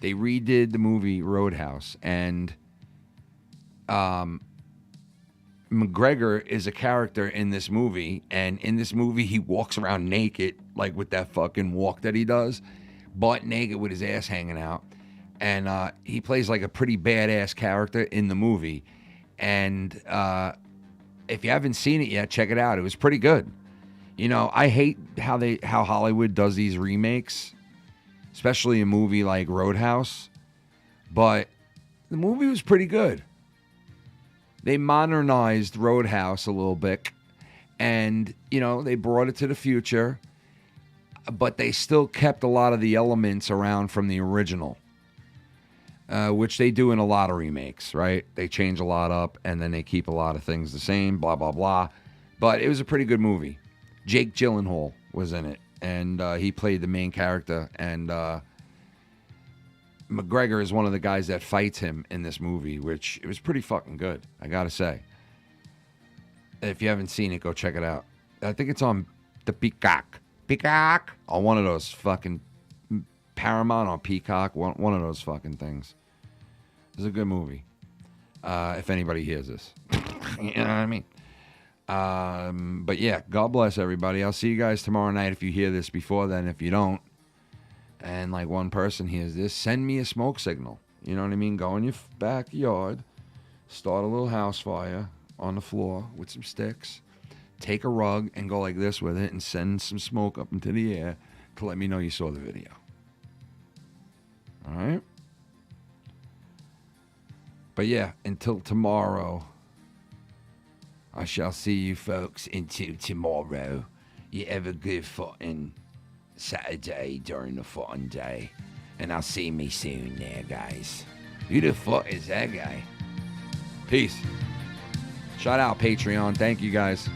They redid the movie Roadhouse, and McGregor is a character in this movie, and in this movie he walks around naked, like with that fucking walk that he does, butt naked with his ass hanging out. And he plays like a pretty badass character in the movie. And if you haven't seen it yet, check it out. It was pretty good. You know, I hate how Hollywood does these remakes, especially a movie like Roadhouse. But the movie was pretty good. They modernized Roadhouse a little bit, and, you know, they brought it to the future, but they still kept a lot of the elements around from the original, which they do in a lot of remakes, right? They change a lot up, and then they keep a lot of things the same, blah, blah, blah. But it was a pretty good movie. Jake Gyllenhaal was in it, and he played the main character, and McGregor is one of the guys that fights him in this movie, which it was pretty fucking good, I gotta say. If you haven't seen it, go check it out. I think it's on the Peacock, on one of those fucking Paramount or Peacock, one of those fucking things. It's a good movie. If anybody hears this, you know what I mean. But yeah, God bless everybody. I'll see you guys tomorrow night if you hear this before then. If you don't, and like one person hears this, send me a smoke signal. You know what I mean? Go in your backyard, start a little house fire on the floor with some sticks, take a rug and go like this with it and send some smoke up into the air to let me know you saw the video. All right? But yeah, until tomorrow, I shall see you folks until tomorrow. You have a good fucking Saturday during the fucking day. And I'll see me soon there, guys. Who the fuck is that guy? Peace. Shout out Patreon. Thank you, guys.